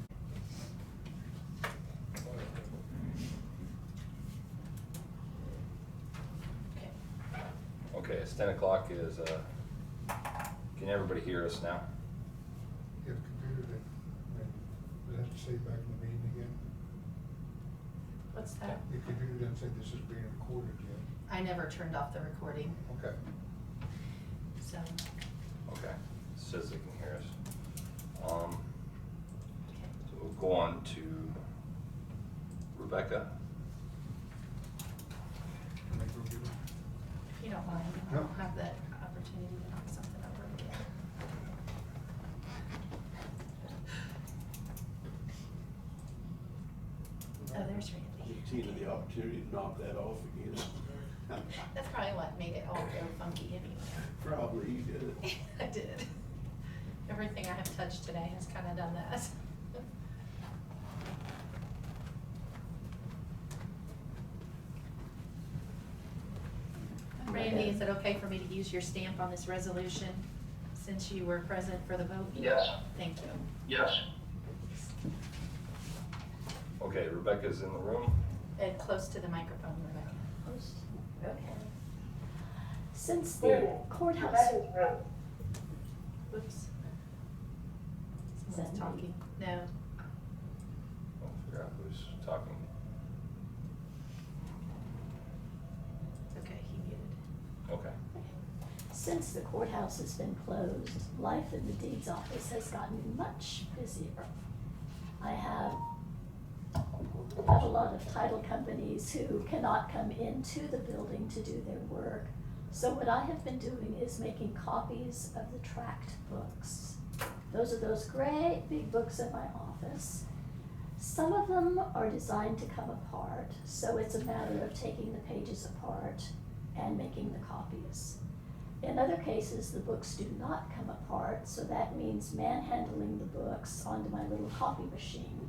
Okay. Okay, it's 10 o'clock. Can everybody hear us now? Get a computer that, would have to say back in the meeting again. What's that? The computer doesn't say this is being recorded yet. I never turned off the recording, Okay. so, Okay, it says they can hear us. okay. So we'll go on to Rebecca. Can I go get it? If you don't mind, No. I'll have that opportunity to knock something over again. Oh, there's Randy. Give Tina the opportunity to knock that off again. That's probably what made it all go funky anyway. Probably you did it. I did. Everything I have touched today has kind of done that. Randy, is it okay for me to use your stamp on this resolution since you were present for the vote? Yes. Thank you. Yes. Okay, Rebecca's in the room. Close to the microphone, Rebecca. Okay. Since the courthouse. Whoops. Is Someone's that me? talking. No. I'll figure out who's talking. Okay, he muted. Okay. Since the courthouse has been closed, life in the deeds office has gotten much busier. I have a lot of title companies who cannot come into the building to do their work. So what I have been doing is making copies of the tract books. Those are those great big books in my office. Some of them are designed to come apart, so it's a matter of taking the pages apart and making the copies. In other cases, the books do not come apart, so that means manhandling the books onto my little copy machine,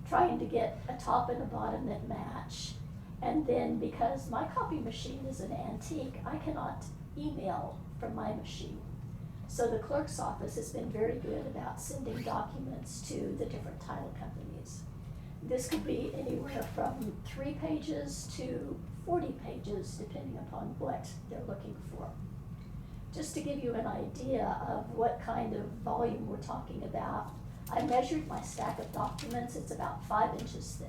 trying to get a top and a bottom that match. And then because my copy machine is an antique, I cannot email from my machine. So the clerk's office has been very good about sending documents to the different title companies. This could be anywhere from 3 pages to 40 pages, depending upon what they're looking for. Just to give you an idea of what kind of volume we're talking about, I measured my stack of documents. It's about 5 inches thick.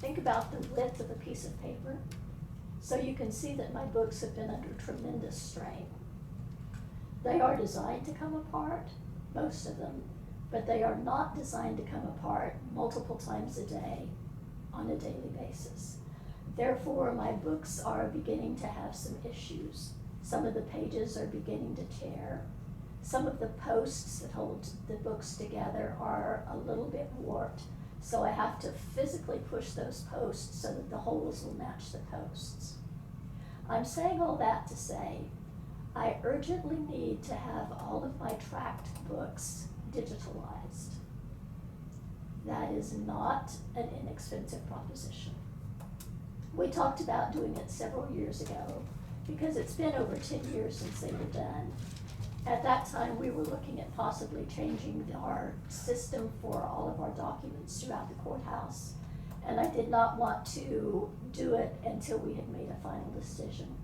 Think about the width of a piece of paper. So you can see that my books have been under tremendous strain. They are designed to come apart, most of them, but they are not designed to come apart multiple times a day on a daily basis. Therefore, my books are beginning to have some issues. Some of the pages are beginning to tear. some of the posts that hold the books together are a little bit warped. So I have to physically push those posts so that the holes will match the posts. I'm saying all that to say, I urgently need to have all of my tracked books digitalized. That is not an inexpensive proposition. We talked about doing it several years ago because it's been over 10 years since they were done. At that time, we were looking at possibly changing our system for all of our documents throughout the courthouse. And I did not want to do it until we had made a final decision.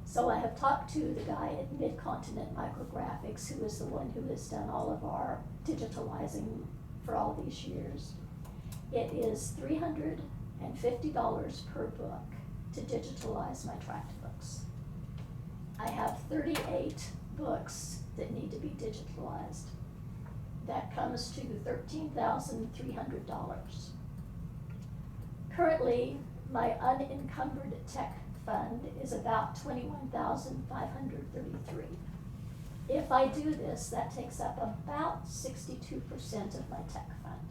So I have talked to the guy at Mid-Continent Micrographics, who is the one who has done all of our digitalizing for all these years. It is $350 per book to digitalize my tract books. I have 38 books that need to be digitalized. That comes to $13,300. Currently, my unencumbered tech fund is about $21,533. If I do this, that takes up about 62% of my tech fund.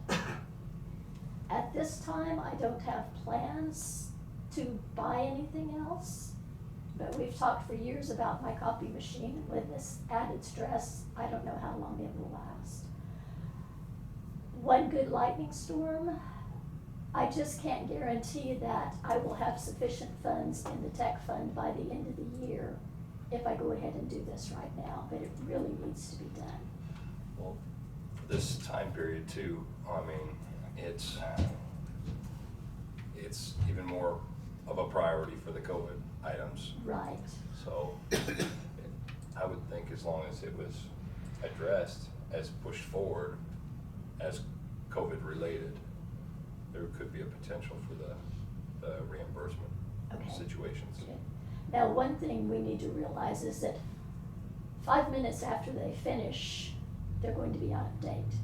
At this time, I don't have plans to buy anything else, but we've talked for years about my copy machine. With this added stress, I don't know how long it will last. One good lightning storm, I just can't guarantee that I will have sufficient funds in the tech fund by the end of the year if I go ahead and do this right now, but it really needs to be done. Well, for this time period too, I mean, it's even more of a priority for the COVID items. Right. So I would think as long as it was addressed as pushed forward as COVID related, there could be a potential for the reimbursement situations. Okay. Now, one thing we need to realize is that 5 minutes after they finish, they're going to be out of date.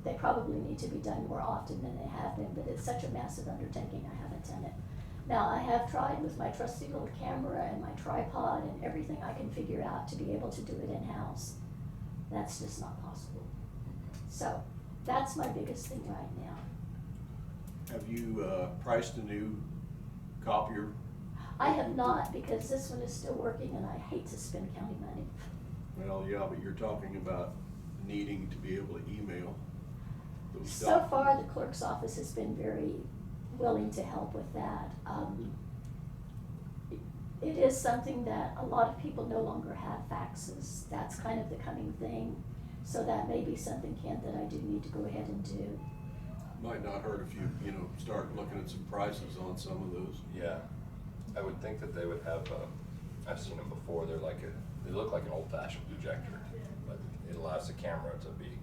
They probably need to be done more often than they have been, but it's such a massive undertaking, I haven't done it. Now, I have tried with my trusty little camera and my tripod and everything I can figure out to be able to do it in-house. That's just not possible. So, that's my biggest thing right now. Have you priced a new copier? I have not, because this one is still working and I hate to spend county money. Well, yeah, but you're talking about needing to be able to email those So documents. far, the clerk's office has been very willing to help with that. It is something that a lot of people no longer have faxes. That's kind of the coming thing. So that may be something, Kent, that I do need to go ahead and do. Might not hurt if you start looking at some prices on some of those. Yeah, I would think that they would have, I've seen them before, they look like an old-fashioned projector, but it allows the camera to be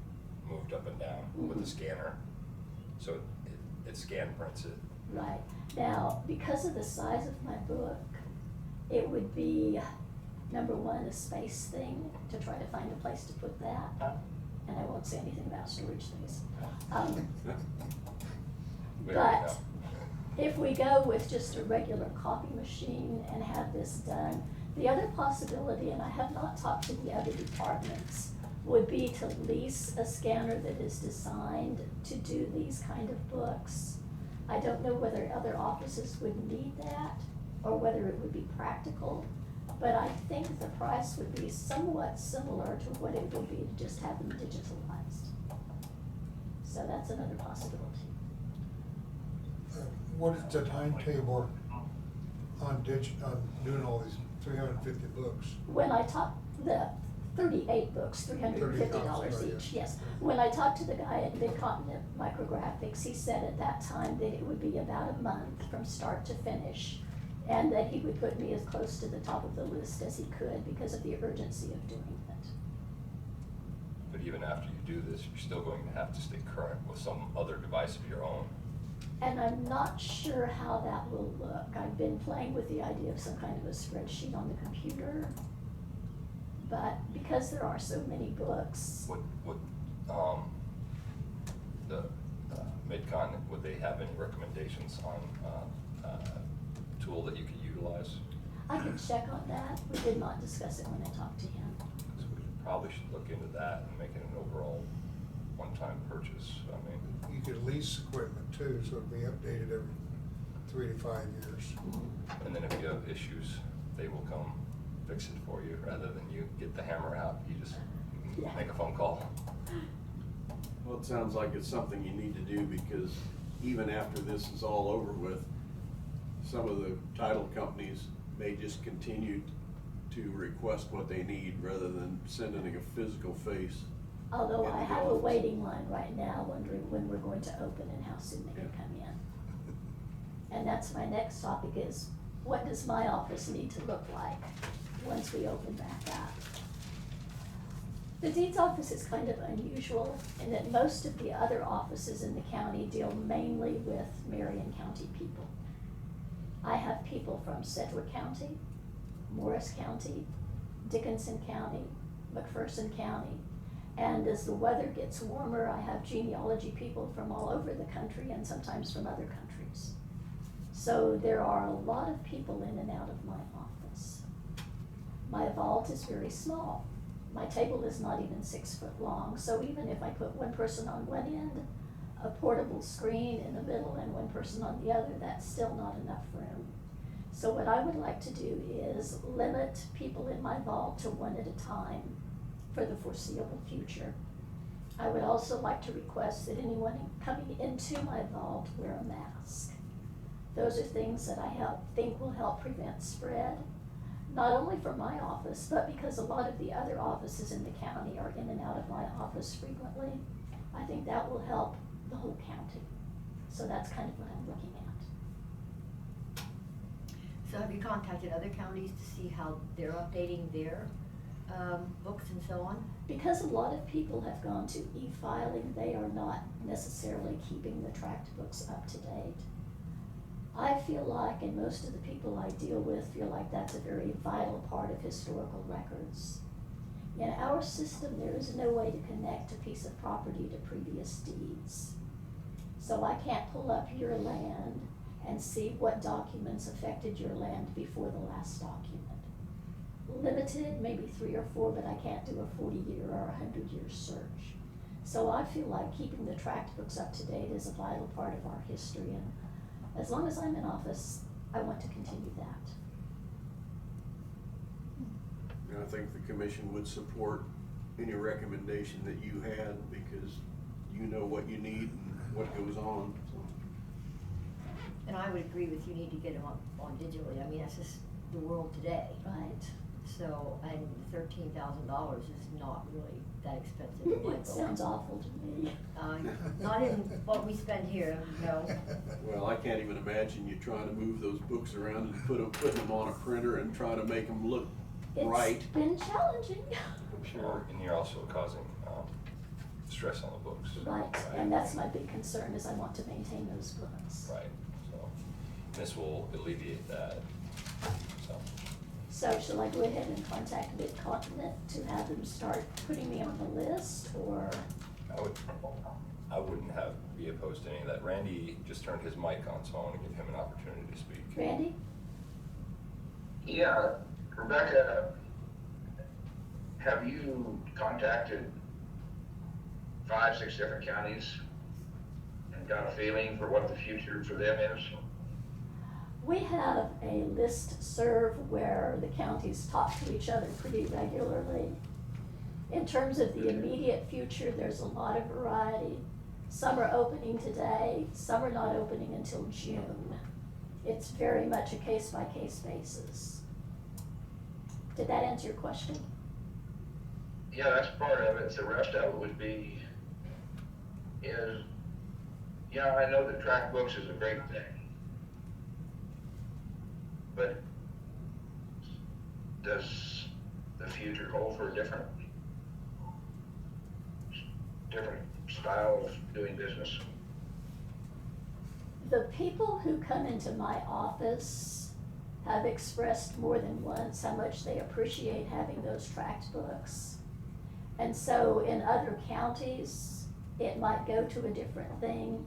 moved up and down with the scanner. So it scan prints it. Right. Now, because of the size of my book, it would be, number one, a space thing, to try to find a place to put that. And I won't say anything about storage space. But if we go with just a regular copy machine and have this done, the other possibility, and I have not talked to the other departments, would be to lease a scanner that is designed to do these kind of books. I don't know whether other offices would need that or whether it would be practical, but I think the price would be somewhat similar to what it would be to just have them digitalized. So that's another possibility. What is the timetable on doing all these 350 books? When I talked, the 38 books, $350 each, yes. When I talked to the guy at Decontamination Micrographics, he said at that time that it would be about a month from start to finish, and that he would put me as close to the top of the list as he could because of the urgency of doing it. But even after you do this, you're still going to have to stay current with some other device of your own. And I'm not sure how that will look. I've been playing with the idea of some kind of a spreadsheet on the computer, but because there are so many books. Would the Mid-Continent, would they have any recommendations on a tool that you could utilize? I can check on that. We did not discuss it when I talked to him. probably should look into that and make it an overall one-time purchase. I mean, You could lease equipment too, so it'd be updated every 3 to 5 years. and then if you have issues, they will come fix it for you, rather than you get the hammer out, you just Yeah. make a phone call. Well, it sounds like it's something you need to do, because even after this is all over with, some of the title companies may just continue to request what they need rather than sending a physical face. Although in I the have a office. waiting line right now, wondering when we're going to open and how soon they can Yeah. come in. And that's my next topic is, what does my office need to look like once we open back up? The deeds office is kind of unusual in that most of the other offices in the county deal mainly with Marion County people. I have people from Sedgwick County, Morris County, Dickinson County, McPherson County, and as the weather gets warmer, I have genealogy people from all over the country and sometimes from other countries. So there are a lot of people in and out of my office. My vault is very small. My table is not even 6 foot long, so even if I put one person on one end, a portable screen in the middle, and one person on the other, that's still not enough room. So what I would like to do is limit people in my vault to one at a time for the foreseeable future. I would also like to request that anyone coming into my vault wear a mask. Those are things that I think will help prevent spread, not only for my office, but because a lot of the other offices in the county are in and out of my office frequently. I think that will help the whole county. So that's kind of what I'm looking at. So have you contacted other counties to see how they're updating their books and so on? Because a lot of people have gone to e-filing, they are not necessarily keeping the tract books up to date. I feel like, and most of the people I deal with feel like that's a very vital part of historical records. In our system, there is no way to connect a piece of property to previous deeds. So I can't pull up your land and see what documents affected your land before the last document. Limited, maybe 3 or 4, but I can't do a 40-year or a 100-year search. So I feel like keeping the tract books up to date is a vital part of our history, and as long as I'm in office, I want to continue that. And I think the commission would support any recommendation that you had, because you know what you need and what goes on, so. And I would agree with you need to get them on digitally. I mean, that's just the world today. Right. So, and $13,000 is not really that expensive in my It sounds awful to me. Not in what we spend here, no. Well, I can't even imagine you trying to move those books around and putting them on a printer and trying to make them look right. It's been challenging. I'm sure. And you're also causing stress on the books. Right, and that's my big concern, is I want to maintain those books. Right, so this will alleviate that, so. So shall I go ahead and contact Mid-Continent to have them start putting me on the list, or? I wouldn't be opposed to any of that. Randy just turned his mic on, so I want to give him an opportunity to speak. Randy? Yeah, Rebecca, have you contacted 5, 6 different counties and got a feeling for what the future for them is? We have a listserv where the counties talk to each other pretty regularly. In terms of the immediate future, there's a lot of variety. Some are opening today, some are not opening until June. It's very much a case-by-case basis. Did that answer your question? Yeah, that's part of it. The rest of it would be yeah, I know that track books is a great thing. But does the future hold for a different style of doing business? The people who come into my office have expressed more than once how much they appreciate having those tract books. And so in other counties, it might go to a different thing.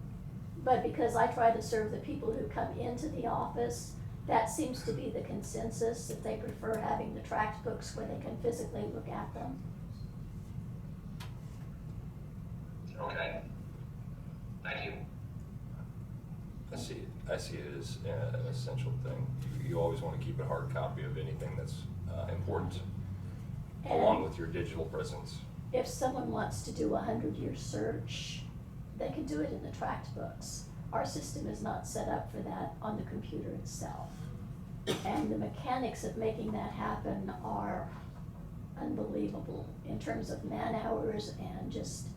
But because I try to serve the people who come into the office, that seems to be the consensus, that they prefer having the tract books where they can physically look at them. Okay. Thank you. I see it as an essential thing. You always want to keep a hard copy of anything that's important, along with your digital presence. If someone wants to do a 100-year search, they can do it in the tract books. Our system is not set up for that on the computer itself. And the mechanics of making that happen are unbelievable in terms of man hours and just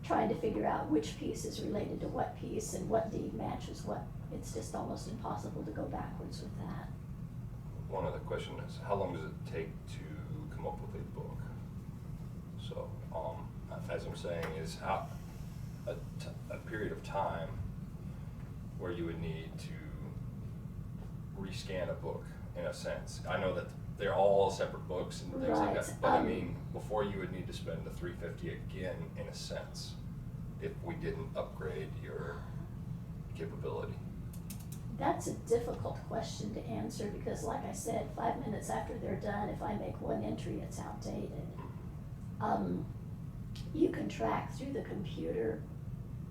trying to figure out which piece is related to what piece and what deed matches what. It's just almost impossible to go backwards with that. One other question is, how long does it take to come up with a book? So, as I'm saying, is how a period of time where you would need to rescan a book, in a sense. I know that they're all separate books and things like Right. that, but I mean, before you would need to spend the $350 again, in a sense, if we didn't upgrade your capability. That's a difficult question to answer because like I said, 5 minutes after they're done, if I make one entry, it's outdated. You can track through the computer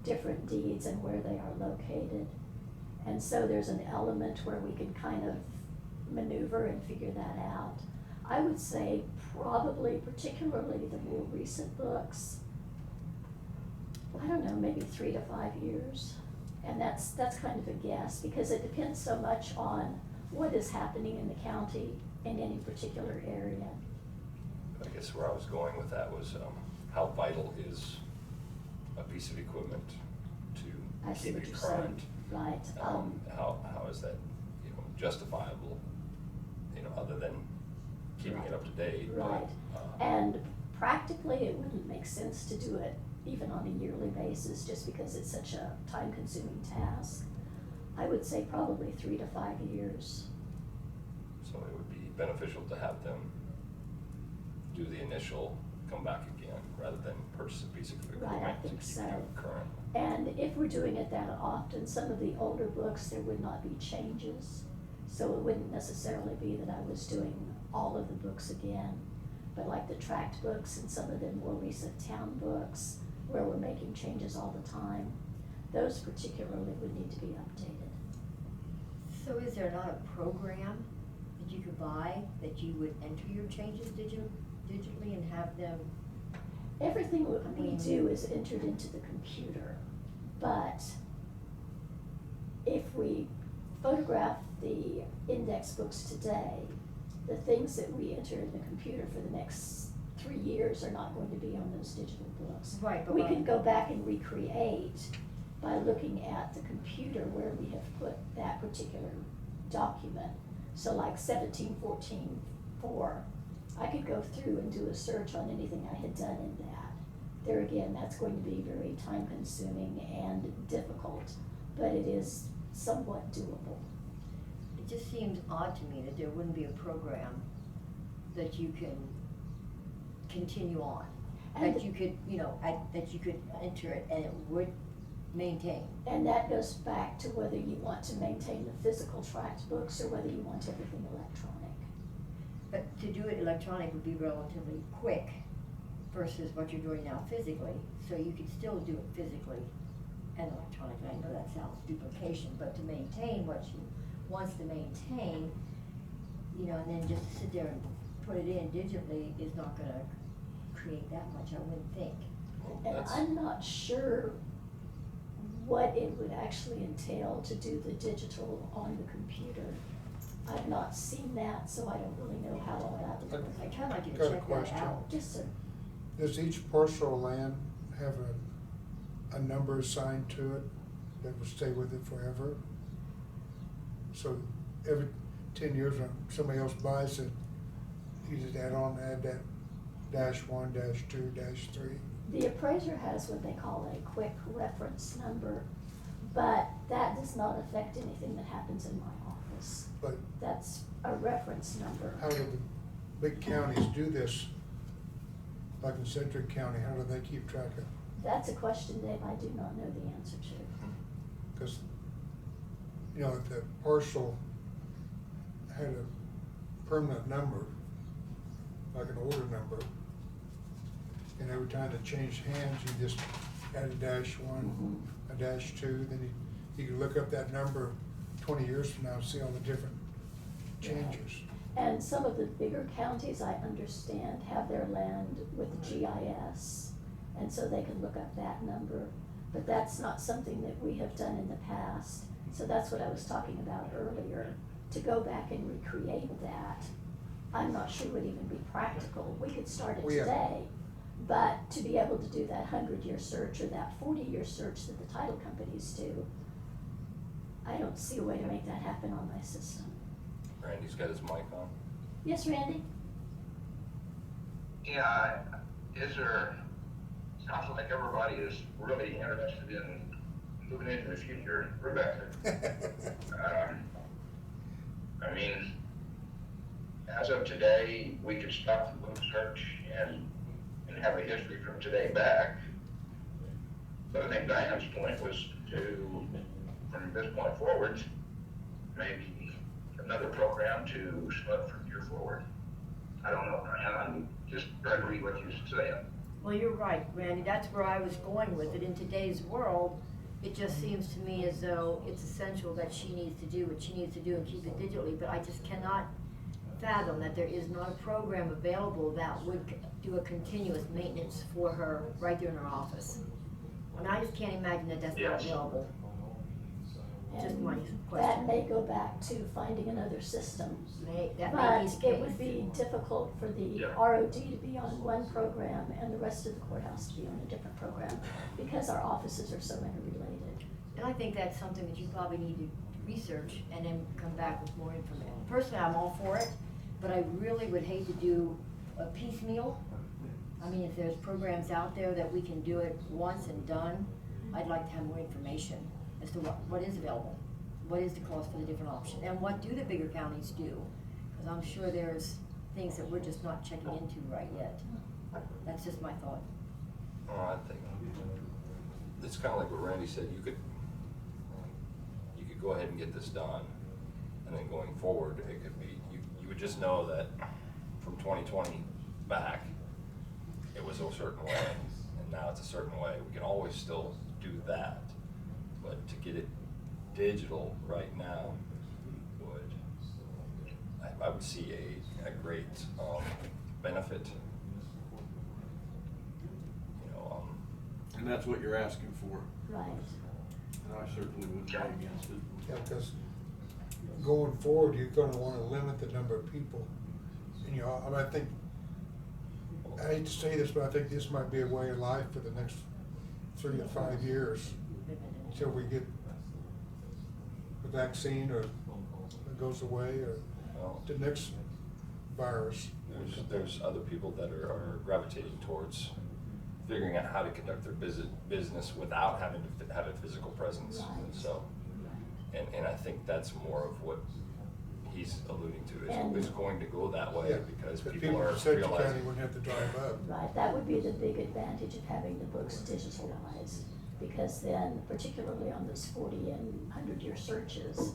different deeds and where they are located. And so there's an element where we can kind of maneuver and figure that out. I would say probably, particularly the more recent books, I don't know, maybe 3 to 5 years. And that's kind of a guess because it depends so much on what is happening in the county in any particular area. I guess where I was going with that was how vital is a piece of equipment I to see keep what it you're current? saying. Right. How is that, justifiable, other than keeping it up to date? Right. And practically, it wouldn't make sense to do it even on a yearly basis, just because it's such a time-consuming task. I would say probably 3 to 5 years. So it would be beneficial to have them do the initial, come back again, rather than purchase a piece of equipment Right, I to think keep so. it current. And if we're doing it that often, some of the older books, there would not be changes. So it wouldn't necessarily be that I was doing all of the books again. But like the tract books and some of the more recent town books, where we're making changes all the time, those particularly would need to be updated. So is there not a program that you could buy that you would enter your changes digitally and have them? Everything we do is entered into the computer, but if we photograph the index books today, the things that we enter in the computer for the next 3 years are not going to be on those digital books. Right, but We can go back and recreate by looking at the computer where we have put that particular document. So like 1714-4, I could go through and do a search on anything I had done in that. There again, that's going to be very time consuming and difficult, but it is somewhat doable. It just seems odd to me that there wouldn't be a program that you can continue on. And That you could, that you could enter it and it would maintain. And that goes back to whether you want to maintain the physical tract books or whether you want everything electronic. But to do it electronic would be relatively quick versus what you're doing now physically. So you could still do it physically and electronically. I know that sounds duplication, but to maintain what you wants to maintain, and then just sit there and put it in digitally is not gonna create that much, I wouldn't think. And I'm not sure what it would actually entail to do the digital on the computer. I've not seen that, so I don't really know how all that would work. I kinda like you to Got a check that question. out. Yes, sir. Does each parcel of land have a number assigned to it that will stay with it forever? So every 10 years when somebody else buys it, you just add that -1, -2, -3? The appraiser has what they call a quick reference number, but that does not affect anything that happens in my office. But That's a reference number. how do the big counties do this? Like in Centric County, how do they keep track of? That's a question, Dave, I do not know the answer to. Because, if the parcel had a permanent number, like an order number, and every time it changed hands, you just had a -1, a -2, then you can look up that number 20 years from now and see all the different changes. And some of the bigger counties, I understand, have their land with GIS, and so they can look up that number. But that's not something that we have done in the past. So that's what I was talking about earlier. To go back and recreate that, I'm not sure would even be practical. We could start it Well, yeah. today, but to be able to do that 100-year search or that 40-year search that the title companies do, I don't see a way to make that happen on my system. Randy's got his mic on. Yes, Randy? Yeah, is there, sounds like everybody is really interested in moving into the future, Rebecca. I mean, as of today, we could stop the book search and have a history from today back. But I think Diane's point was to, from this point forward, maybe another program to start from here forward. I don't know, Diane, I'm just trying to read what you're saying. Well, you're right, Randy, that's where I was going with it. In today's world, it just seems to me as though it's essential that she needs to do what she needs to do and keep it digitally, but I just cannot fathom that there is not a program available that would do a continuous maintenance for her right there in her office. And I just can't imagine that that's not available. Just my That question. may go back to finding another system. That may But be the it would case. be difficult for the Yeah. ROD to be on one program and the rest of the courthouse to be on a different program, because our offices are so interrelated. And I think that's something that you probably need to research and then come back with more information. Personally, I'm all for it, but I really would hate to do a piecemeal. I mean, if there's programs out there that we can do it once and done, I'd like to have more information as to what is available. What is the cost for the different options? And what do the bigger counties do? Because I'm sure there's things that we're just not checking into right yet. That's just my thought. I think it's kind of like what Randy said. You could go ahead and get this done, and then going forward, it could be you would just know that from 2020 back, it was a certain way, and now it's a certain way. We can always still do that, but to get it digital right now I would see a great benefit. And that's what you're asking for. Right. And I certainly wouldn't be against it. Yeah, because going forward, you're gonna wanna limit the number of people. And I think, I hate to say this, but I think this might be a way of life for the next 3 to 5 years, until we get the vaccine or it goes away, or the next virus. There's other people that are gravitating towards figuring out how to conduct their business without having to have a physical presence. And so, and I think that's more of what he's alluding to, is going to go that way, Yeah, because but people are in Sedgwick County realizing. wouldn't have to drive up. Right, that would be the big advantage of having the books digitalized, because then, particularly on those 40 and 100-year searches,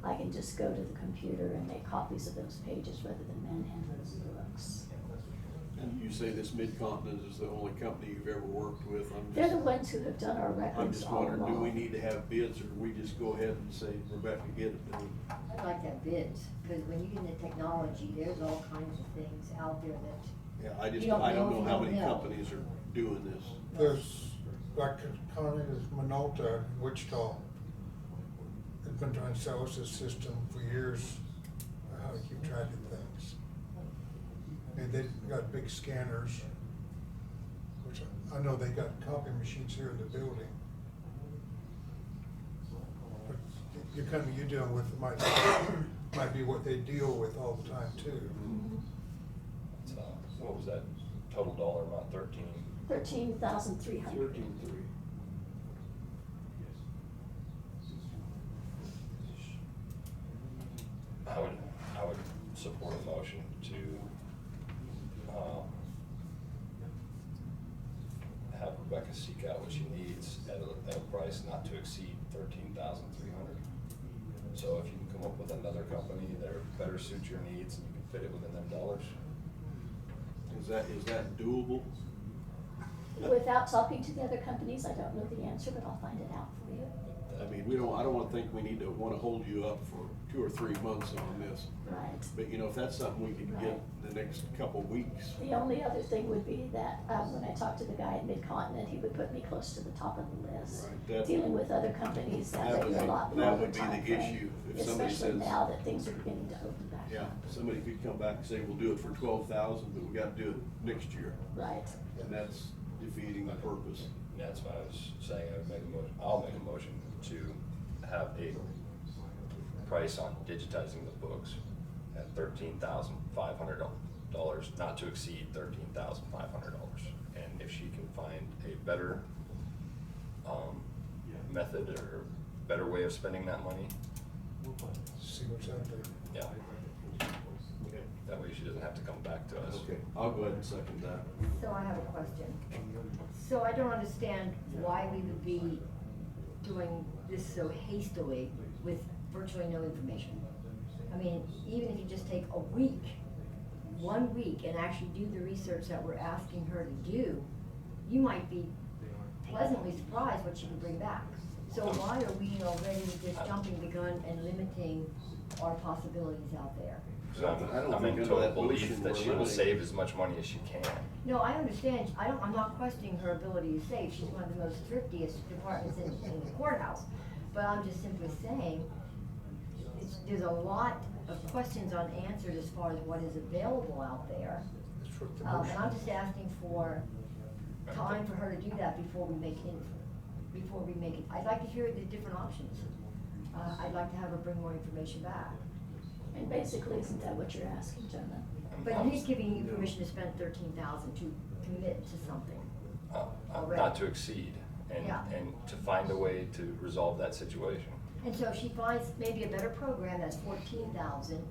I can just go to the computer and make copies of those pages rather than manhandle the books. And you say this Mid-Continent is the only company you've ever worked with. They're the ones who have done our I'm records just all wondering, do we along. need to have bids, or do we just go ahead and say, Rebecca, get it done? I'd like to have bids, because when you get into technology, there's all kinds of things out there that, Yeah, I You don't don't know know if how you many don't know. companies are doing this. There's, like, Connie, there's Minolta, Wichita, has been trying to sell us this system for years, how to keep track of things. And they've got big scanners, which I know they got copy machines here in the building. But you're dealing with, might be what they deal with all the time too. It's, what was that total dollar amount? 13,300. 13.3. I would support a motion to have Rebecca seek out what she needs at a price not to exceed 13,300. So if you can come up with another company that better suits your needs and you can fit it within them dollars. Is that doable? Without talking to the other companies, I don't know the answer, but I'll find it out for you. I mean, I don't think we need to wanna hold you up for 2 or 3 months on this. Right. But you know, if that's something we could get the next couple weeks. The only other thing would be that, when I talked to the guy at Mid-Continent, he would put me close to the top of the list. Right, that- Dealing with other companies, that That would be would a be- lot that longer would be the timeframe, issue. If somebody especially says- now that things are beginning to open back Yeah, up. somebody could come back and say, we'll do it for 12,000, but we gotta do it next year. Right. And that's defeating the purpose. That's why I was saying I would make a motion, I'll make a motion to have a price on digitizing the books at $13,500, not to exceed $13,500. And if she can find a better, method or better way of spending that money, See what's out there. yeah. That way she doesn't have to come back to us. Okay, I'll go ahead and second that. So I have a question. So I don't understand why we would be doing this so hastily with virtually no information. I mean, even if you just take a week, 1 week, and actually do the research that we're asking her to do, you might be pleasantly surprised what she can bring back. So why are we already just jumping the gun and limiting our possibilities out there? So I don't I'm think in under total that belief motion that we're she will limiting- save as much money as she can. No, I understand, I'm not questioning her ability to save, she's one of the most thriftiest departments in the courthouse. But I'm just simply saying, there's a lot of questions unanswered as far as what is available out there. That's what the And motion. I'm just asking for time for her to do that before we make it, I'd like to hear the different options. I'd like to have her bring more information back. And basically, isn't that what you're asking, Jonah? But he's giving you permission to spend 13,000 to commit to something. Already. Not to exceed, and, Yeah. and to find a way to resolve that situation. And so if she finds maybe a better program that's 14,000,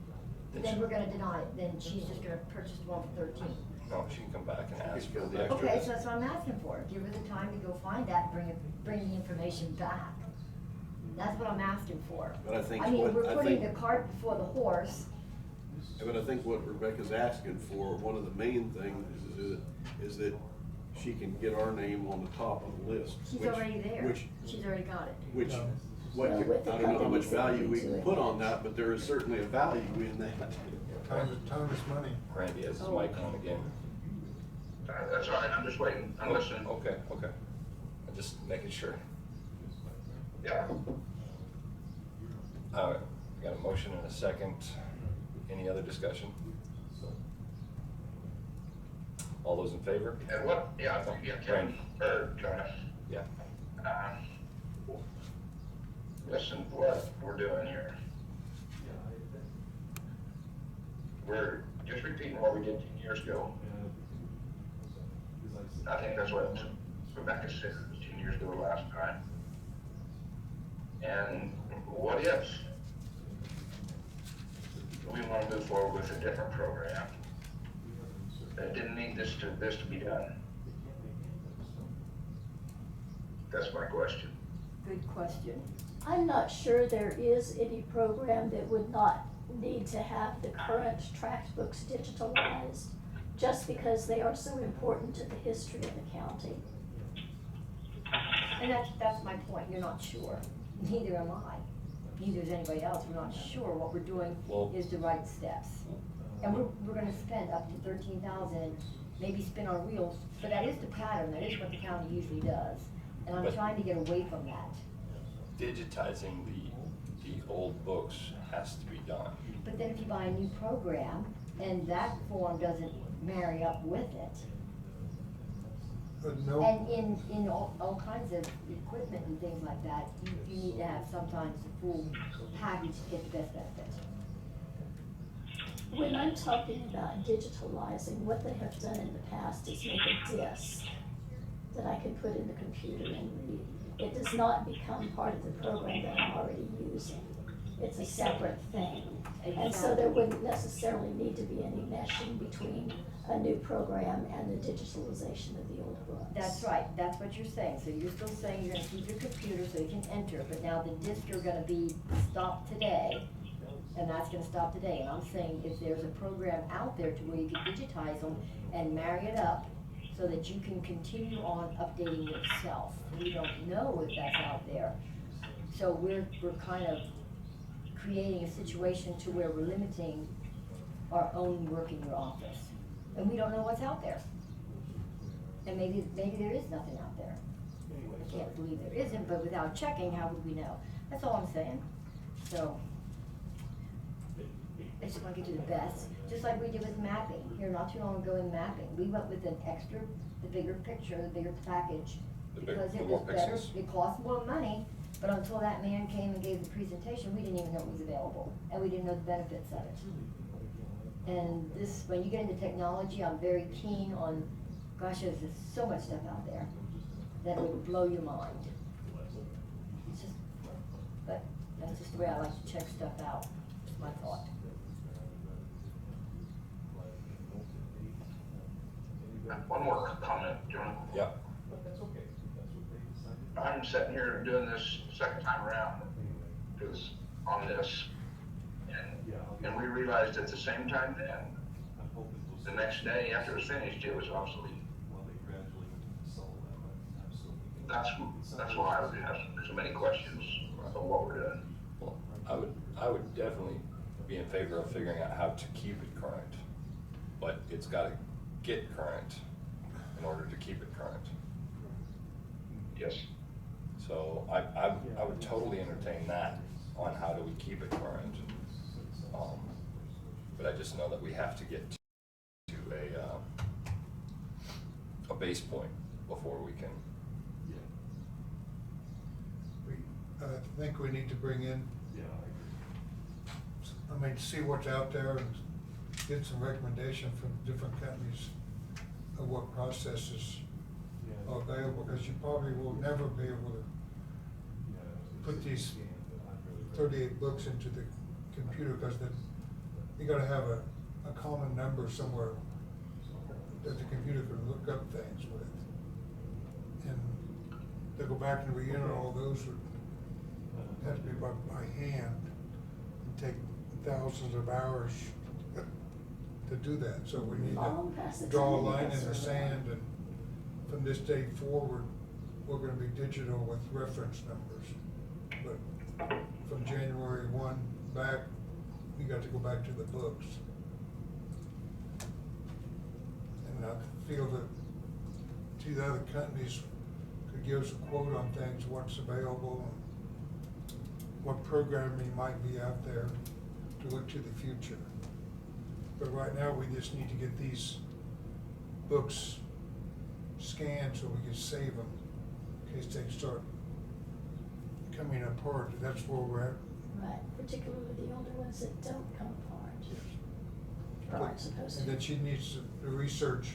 then we're gonna deny it, then she's just gonna purchase the one for 13. No, she can come back and ask for the extra. Okay, so that's what I'm asking for, give her the time to go find that, bring the information back. That's what I'm asking for. But I think I mean, what- we're I putting think- the cart before the horse. But I think what Rebecca's asking for, one of the main things is that she can get our name on the top of the list. She's which- already there, Which, she's already got it. which, No. what, Well, could- with the I don't know how much companies that value we do can it. put on that, but there is certainly a value in that. Time is money. Randy has his mic on again. That's all right, I'm just waiting, I'm listening. Okay, I'm just making sure. Yeah. We got a motion and a second. Any other discussion? All those in favor? And what, yeah, Kevin, or Jonah, Yeah. listen, what we're doing here. We're just repeating what we did 10 years ago. I think that's what Rebecca said 10 years ago last time. And what if we want to move forward with a different program that didn't need this to be done? That's my question. Good question. I'm not sure there is any program that would not need to have the current tract books digitalized, just because they are so important to the history of the county. And that's my point, you're not sure, neither am I, neither is anybody else, we're not sure what we're doing Well- is the right steps. And we're gonna spend up to 13,000, maybe spin our wheels, but that is the pattern, that is what the county usually does. And I'm But- trying to get away from that. Digitizing the old books has to be done. But then if you buy a new program, and that form doesn't marry up with it, But no, and in all kinds of equipment and things like that, you need to have sometimes the full package to get the best benefit. When I'm talking about digitalizing, what they have done in the past is make a disk that I can put in the computer and read. It does not become part of the program that I'm already using. It's a separate thing. And so there wouldn't necessarily need to be any meshing between a new program and the digitalization of the old books. That's right, that's what you're saying, so you're still saying you're gonna keep your computer so you can enter, but now the disks are gonna be stopped today, and that's gonna stop today, and I'm saying if there's a program out there to where you can digitize them and marry it up, so that you can continue on updating yourself. We don't know if that's out there. So we're kind of creating a situation to where we're limiting our own work in your office. And we don't know what's out there. And maybe there is nothing out there. I can't believe there isn't, but without checking, how would we know? That's all I'm saying. So, I just wanna get you the best, just like we did with mapping, here not too long ago in mapping. We went with an extra, the bigger picture, the bigger package, because it more was better, pixels. it cost more money, but until that man came and gave the presentation, we didn't even know it was available, and we didn't know the benefits of it. And this, when you get into technology, I'm very keen on, gosh, there's just so much stuff out there that would blow your mind. It's just, but that's just the way I like to check stuff out, it's my thought. One more comment, John. Yep. I'm sitting here doing this second time around on this, and we realized at the same time then, the next day after it was finished, it was obsolete. That's why I would have so many questions about what we're doing. Well, I would definitely be in favor of figuring out how to keep it current, but it's gotta get current in order to keep it current. Yes. So I would totally entertain that on how do we keep it current. But I just know that we have to get to a base point before we can. I think we need to bring in, see what's out there and get some recommendation from different companies of what processes are available, because you probably will never be able to put these 38 books into the computer, because then you gotta have a common number somewhere that the computer can look up things with. And to go back and re-enter all those would have to be by hand and take thousands of hours to do that. So we need to draw a line in the sand, and from this day forward, we're gonna be digital with reference numbers. But from January 1 back, you got to go back to the books. And I feel that two other companies could give us a quote on things, what's available, and what programming might be out there to look to the future. But right now, we just need to get these books scanned so we can save them in case they start coming apart. That's where we're at. Right, particularly the older ones that don't come apart. Or aren't supposed to. And that she needs to research.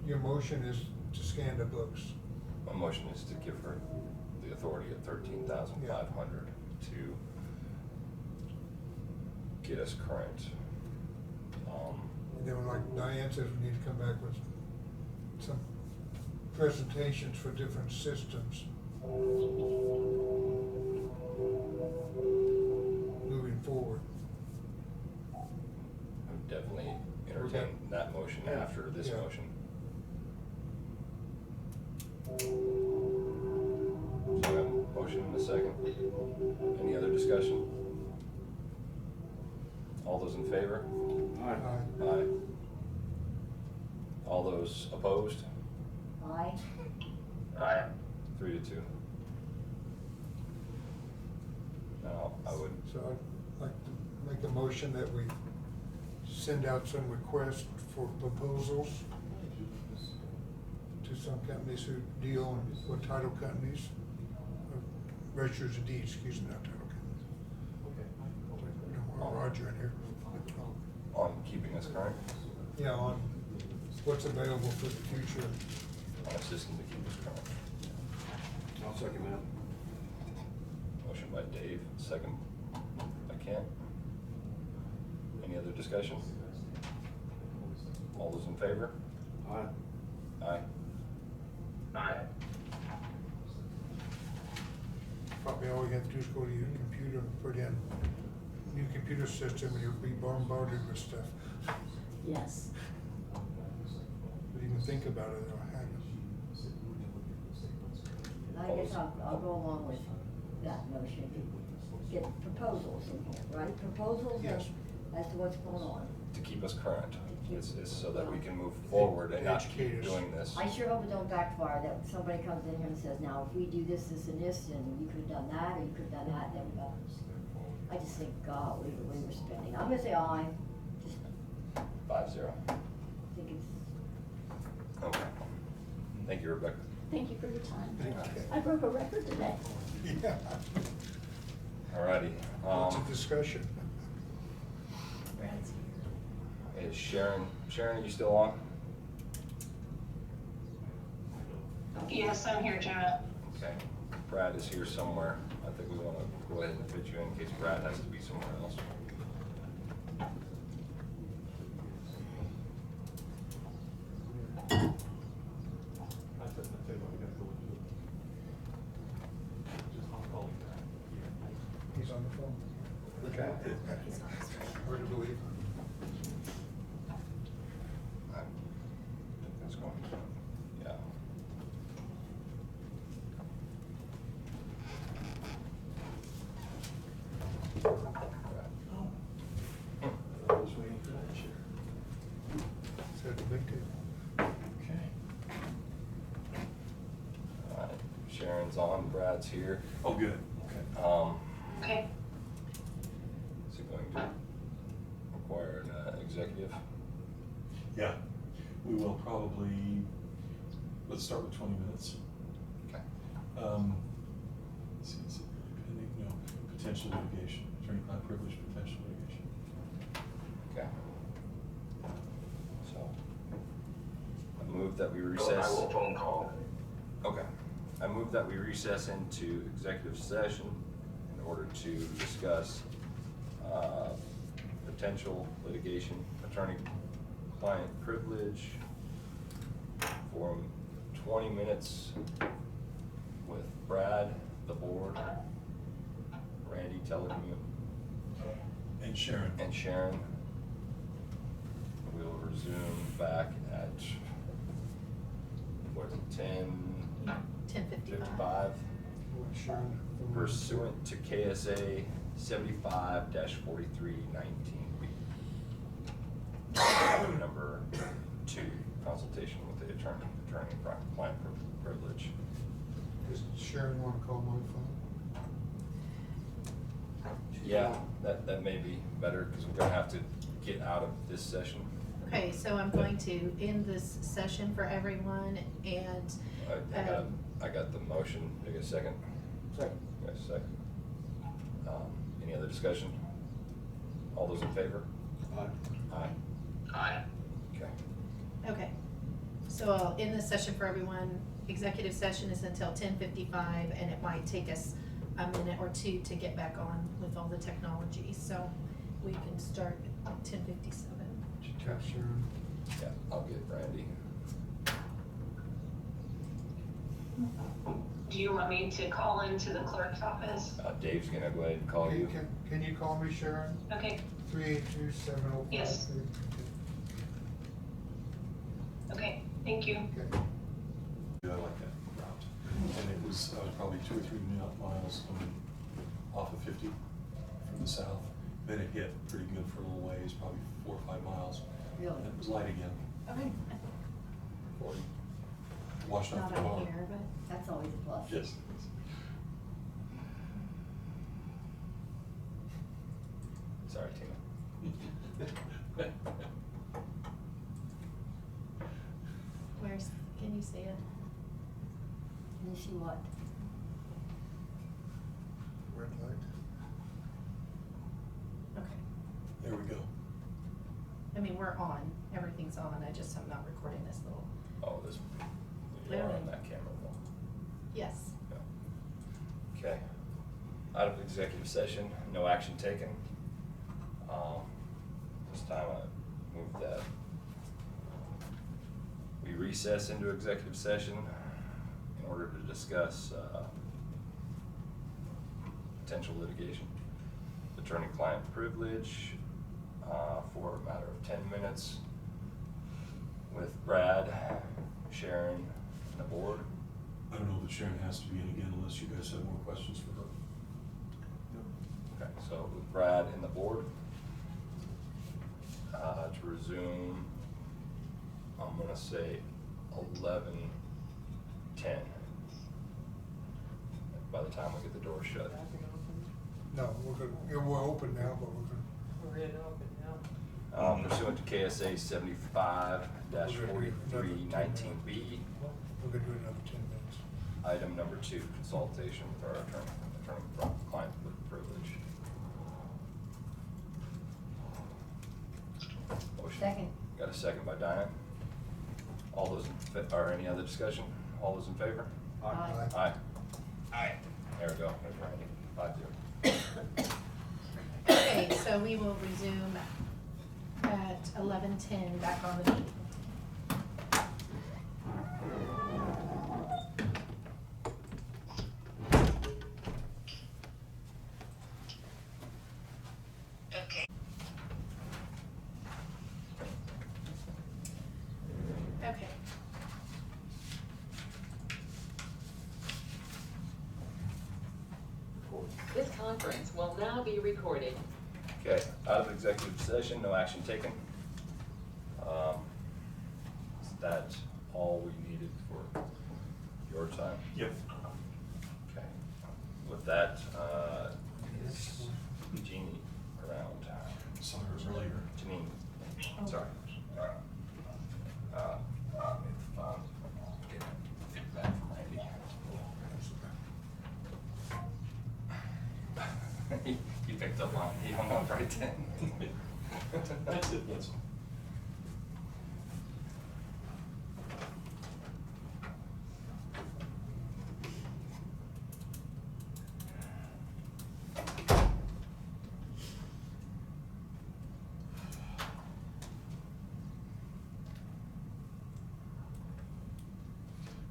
Your motion is to scan the books. My motion is to give her the authority at 13,500 to get us current. And then, like Diane says, we need to come back with some presentations for different systems moving forward. I would definitely entertain that motion after this motion. So I have a motion and a second. Any other discussion? All those in favor? Aye. Aye. All those opposed? Aye. Aye. 3-2. Now, I would, So I'd like to make a motion that we send out some requests for proposals to some companies who deal with title companies, registers of deeds, excuse me, not title companies. We don't want Roger in here. on keeping us current, Yeah, on what's available for the future. on a system to keep us current. I'll second that. Motion by Dave, second by Kent. Any other discussion? All those in favor? Aye. Aye. Aye. Probably all you have to do is go to your computer and put in new computer system, and you'll be bombarded with stuff. Yes. But even even think about it, or have I guess I'll go along with that notion, to get proposals in here, right? Proposals Yes. as to what's going on. To keep us current, it's so that we can move forward and not keep Educate us. doing this. I sure hope it don't backfire, that somebody comes in here and says, now, if we do this, this, and this, and you could've done that, or you could've done that, then we got. I just think, God, the way we're spending, I'm gonna say aye, just 5-0. think it's, Okay. Thank you, Rebecca. Thank you for your time. Okay. I broke a record today. Yeah, Alrighty. lots of discussion. Brad's here. Is Sharon, are you still on? Yes, I'm here, Jonah. Okay. Brad is here somewhere. I think we wanna go ahead and fit you in case Brad has to be somewhere else. He's on the phone. Okay. He's on his way. Hard to believe. I think that's going, yeah. I was waiting for that chair. Said the big table. Okay. Alright, Sharon's on, Brad's here. Oh, good, okay. Okay. Is it going to require an executive? Yeah, we will probably, let's start with 20 minutes. Okay. Let's see, is it pending? No, potential litigation, attorney-client privilege, potential litigation. Okay. So, I move that we So recess. I will phone call. Okay. I move that we recess into executive session in order to discuss potential litigation, attorney-client privilege for 20 minutes with Brad, the board, Randy, telecommute, And Sharon. and Sharon. We'll resume back at, what is it, 10:55 What Sharon- pursuant to KSA 75-4319B. Number 2, consultation with the attorney-client privilege. Does Sharon want to call my phone? Yeah, that may be better, because we're gonna have to get out of this session. Okay, so I'm going to end this session for everyone and. I got the motion, do I get a second? Second. Got a second. Any other discussion? All those in favor? Aye. Aye. Aye. Okay. Okay, so I'll end this session for everyone. Executive session is until 10:55, and it might take us a minute or two to get back on with all the technology, so we can start at 10:57. Did you text Sharon? Yeah, I'll get Randy. Do you want me to call into the clerk's office? Dave's gonna go ahead and call you. Can you call me, Sharon? Okay, 382-705. Yes. Okay. okay, thank you. Okay. I like that route. And it was probably 2 or 3 miles off of 50 from the south. Then it hit pretty good for a little ways, probably 4 or 5 miles. Really? And it was light again. Okay. 40. Washed out Not the on bar. here, but. That's always a plus. Yes. Sorry, Tina. Where's, can you see it? Can you see what? Red light. Okay. There we go. I mean, we're on, everything's on, I'm not recording this little, Oh, this, you're on that camera though. yes. Yeah. Okay. Out of executive session, no action taken. This time I move that we recess into executive session in order to discuss potential litigation, attorney-client privilege for a matter of 10 minutes with Brad, Sharon, and the board. I don't know that Sharon has to be in again unless you guys have more questions for her. Okay, so with Brad and the board, to resume, I'm gonna say 11:10. By the time we get the door shut. No, we're good, yeah, we're open now, but we're good. We're in open now. Pursuant to KSA 75-43-19B, We're gonna do another 10 minutes. item number 2, consultation with our attorney-client privilege. Motion. Second. Got a second by Diane. All those, or any other discussion? All those in favor? Aye. Aye. Aye. There we go. There's Randy. 5-0. Okay, so we will resume at 11:10 back on the meeting. Okay. This conference will now be recorded. Okay, out of executive session, no action taken. Is that all we needed for your time? Yep. Okay. With that, is Jeannie around? Saw her earlier. Janine, sorry. Get feedback from Randy. He picked up on, he hung up right then. That's it, that's all.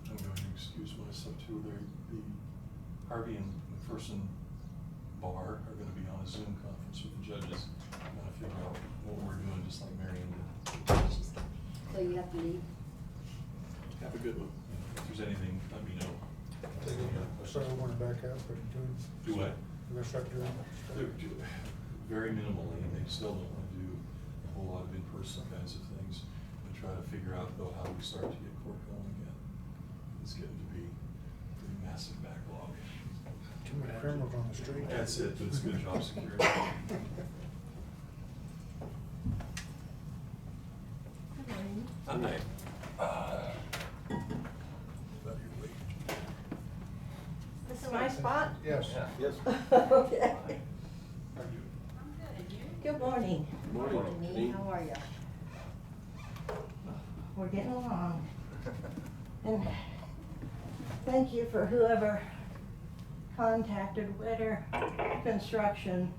I'm going to excuse myself too. The Harvey and McPherson bar are gonna be on a Zoom conference with the judges. I'm gonna figure out what we're doing, just like Marion did. So you have to leave? Have a good one. If there's anything, let me know. So we're gonna back up and Do what? we're gonna start doing. Very minimally, and they still don't wanna do a whole lot of in-person kinds of things. And try to figure out though how we start to get court going again. It's getting to be a pretty massive backlog. Too many criminals on the street. That's it, but it's good job security. Hi. This is my spot? Yes. Yes. Okay. Good morning. Morning. Janine, how are you? We're getting along. And thank you for whoever contacted Witter Construction.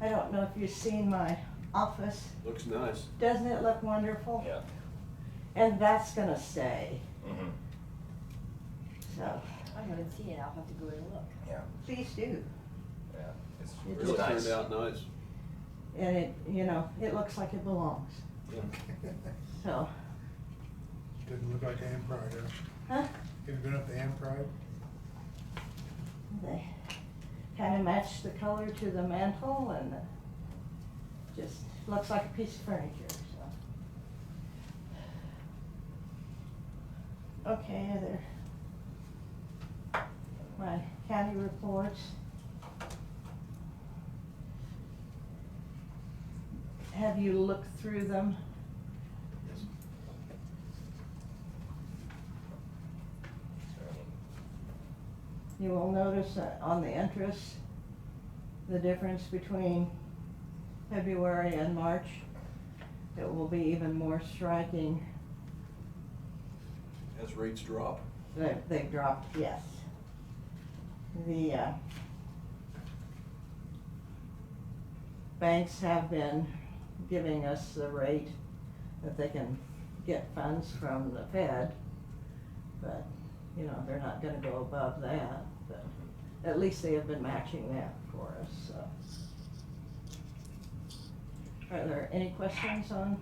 I don't know if you've seen my office. Looks nice. Doesn't it look wonderful? Yeah. And that's gonna stay, Mm-hmm. so I haven't seen it, I'll have to go and look. Yeah, please do. yeah. It's It really just nice. Turned out nice. And it, you know, it looks like it belongs, so. Didn't look like Ann Pride, huh? Huh? Have you been up to Ann Pride? They kind of match the color to the mantle and just looks like a piece of furniture, so. Okay, there. My county reports. Have you looked through them? You will notice that on the interest, the difference between February and March, it will be even more striking. As rates drop. They've dropped, yes. The banks have been giving us the rate that they can get funds from the Fed, but, you know, they're not gonna go above that, but at least they have been matching that for us, so. Are there any questions on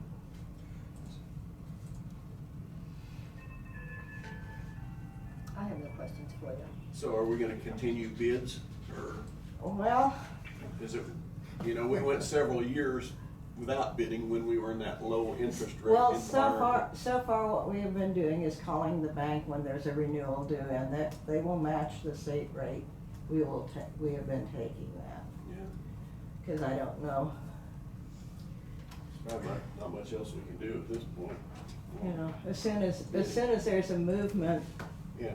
questions for you. So are we gonna continue bids, or Well, is it, you know, we went several years without bidding when we were in that low interest rate well, environment. so far what we have been doing is calling the bank when there's a renewal due, and that they will match the state rate. We have been taking that, Yeah, cause I don't know, there's not much else we can do at this point. you know, as soon as there's a movement, Yeah,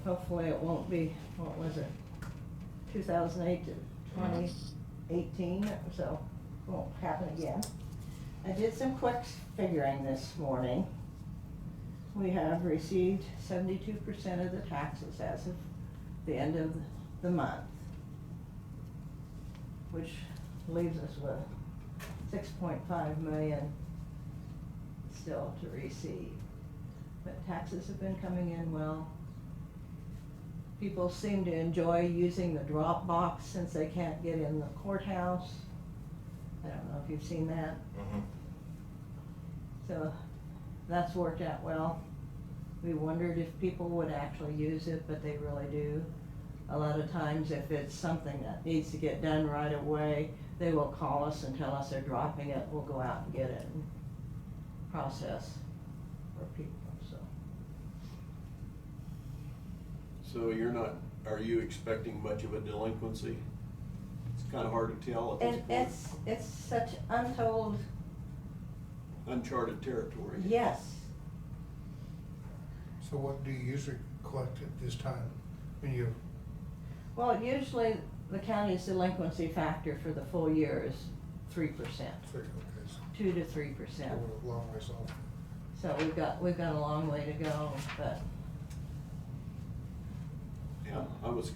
hopefully it won't be, what was it, 2008 to 2018, so it won't happen again. I did some quick figuring this morning. We have received 72% of the taxes as of the end of the month, which leaves us with 6.5 million still to receive. But taxes have been coming in well. People seem to enjoy using the drop box since they can't get in the courthouse. I don't know if you've seen that. Mm-hmm. So that's worked out well. We wondered if people would actually use it, but they really do. A lot of times if it's something that needs to get done right away, they will call us and tell us they're dropping it. We'll go out and get it and process for people, so. so are you expecting much of a delinquency? It's kinda hard to tell at this And point. it's such untold, Uncharted territory. yes. So what do you usually collect at this time? When you, Well, usually the county's delinquency factor for the full year is 3%, okay, so 2 to 3%. we're a long ways off. So we've got a long way to go, but Yeah,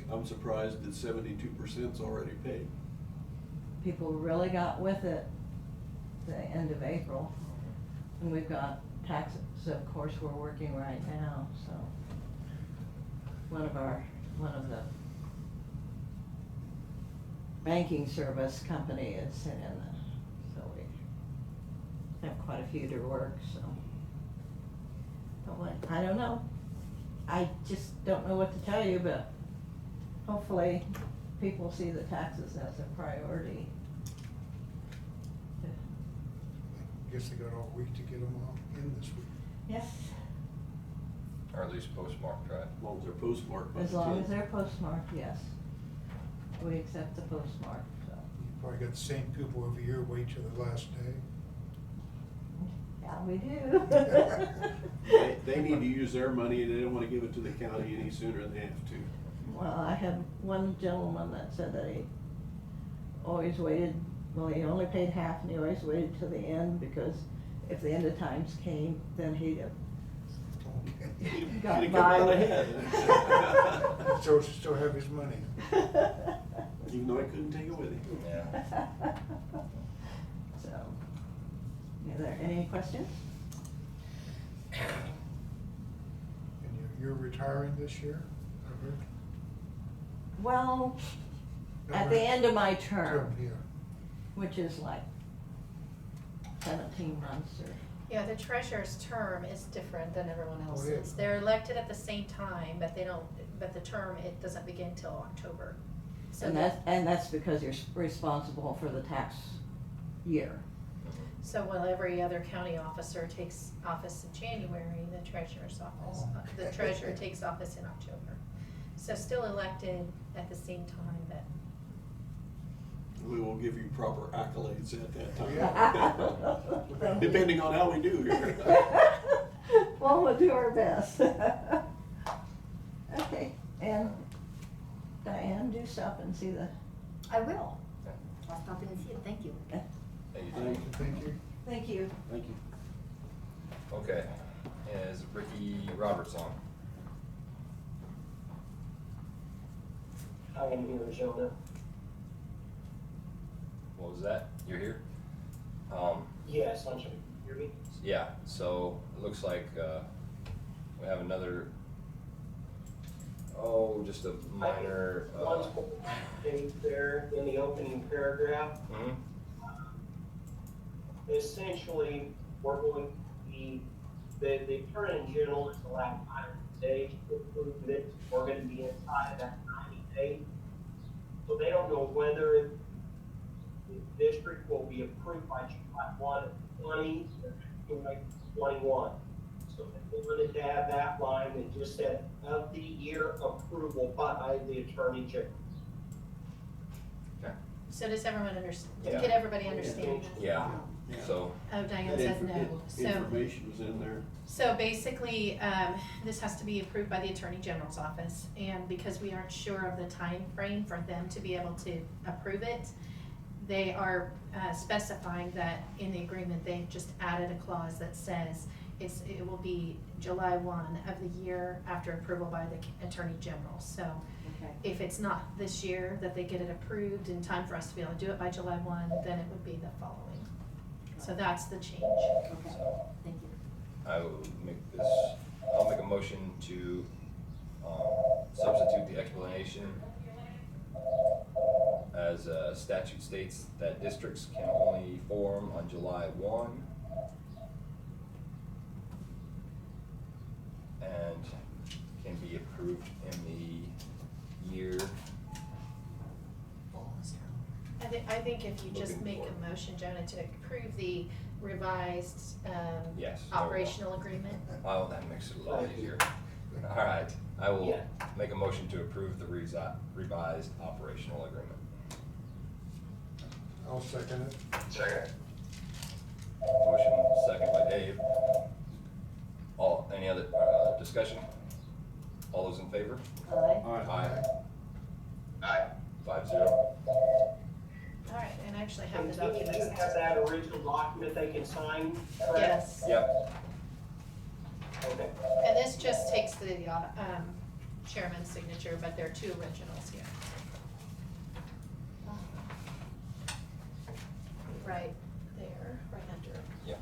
I'm surprised that 72%'s already paid. people really got with it the end of April. And we've got taxes, of course, we're working right now, so. One of the banking service company is sent in, so we have quite a few to work, so. But what, I don't know. I just don't know what to tell you, but hopefully people see the taxes as a priority. Guess they got all week to get them all in this week. Yes, Or at least postmarked, right? As long as they're postmarked by as the long 10th. as they're postmarked, yes. We accept the postmark, so. You probably got the same people every year wait till the last day. Yeah, we do. They need to use their money, and they don't wanna give it to the county any sooner than they have to. Well, I had one gentleman that said that he always waited, well, he only paid half and he always waited till the end because if the end of times came, then he'd have Okay. got He'd by. come out ahead. So still have his money. Even though I couldn't take it with him. Yeah. So, are there any questions? And you're retiring this year, I heard? Well, No, at the right. end of my term, Yeah. which is like 17 months or. Yeah, the treasurer's term is different than everyone Oh, yeah. else's. They're elected at the same time, but they don't, but the term, it doesn't begin till October. So And that's because you're responsible for the tax year. So while every other county officer takes office in January, the treasurer's office, Oh. the treasurer takes office in October. So still elected at the same time, but We will give you proper accolades at that time. Yeah. Depending on how we do here. Well, we'll do our best. Okay, and Diane, do stop and see the. I will. I'll stop in and see it, thank you. Hey, you Thank did. Thank you. Thank you. Thank you. Okay, is Ricky Roberts on? I am here, Jonah. What was that? You're here? Yes, I'm sorry. You hear me? Yeah, so it looks like, we have another, just a minor, One thing there in the opening paragraph. mhm. Essentially, we're going to be, the attorney general is allowed 5 days to approve it. We're gonna be inside of that 90 days. So they don't know whether the district will be approved by July 1 of 20 or July 21. So they wanted to have that line that just said of the year approval by the Attorney General. So does everyone understand, Yeah. did everybody understand? Yeah, so, Oh, Diane That said no, so. information was in there. So basically, this has to be approved by the Attorney General's office, and because we aren't sure of the time frame for them to be able to approve it, they are specifying that in the agreement, they just added a clause that says it will be July 1 of the year after approval by the Attorney General. So Okay. if it's not this year that they get it approved in time for us to be able to do it by July 1, then it would be the following. So that's the change. Okay, thank you. I'll make a motion to substitute the explanation as statute states that districts can only form on July 1 and can be approved in the year. I think if you just Looking make for- a motion, Jonah, to approve the revised Yes. operational agreement. Oh, that makes it a lot easier. All right, I will Yeah. make a motion to approve the revised operational agreement. I'll second it. Second. Motion second by Dave. Any other discussion? All those in favor? Aye. Aye. Aye. 5-0. All right, and I actually have And the do you documents. have that original document they can sign? correct? Yes. Yep. Okay. And this just takes the chairman's signature, but there are two originals here. Right there, right under. Yep.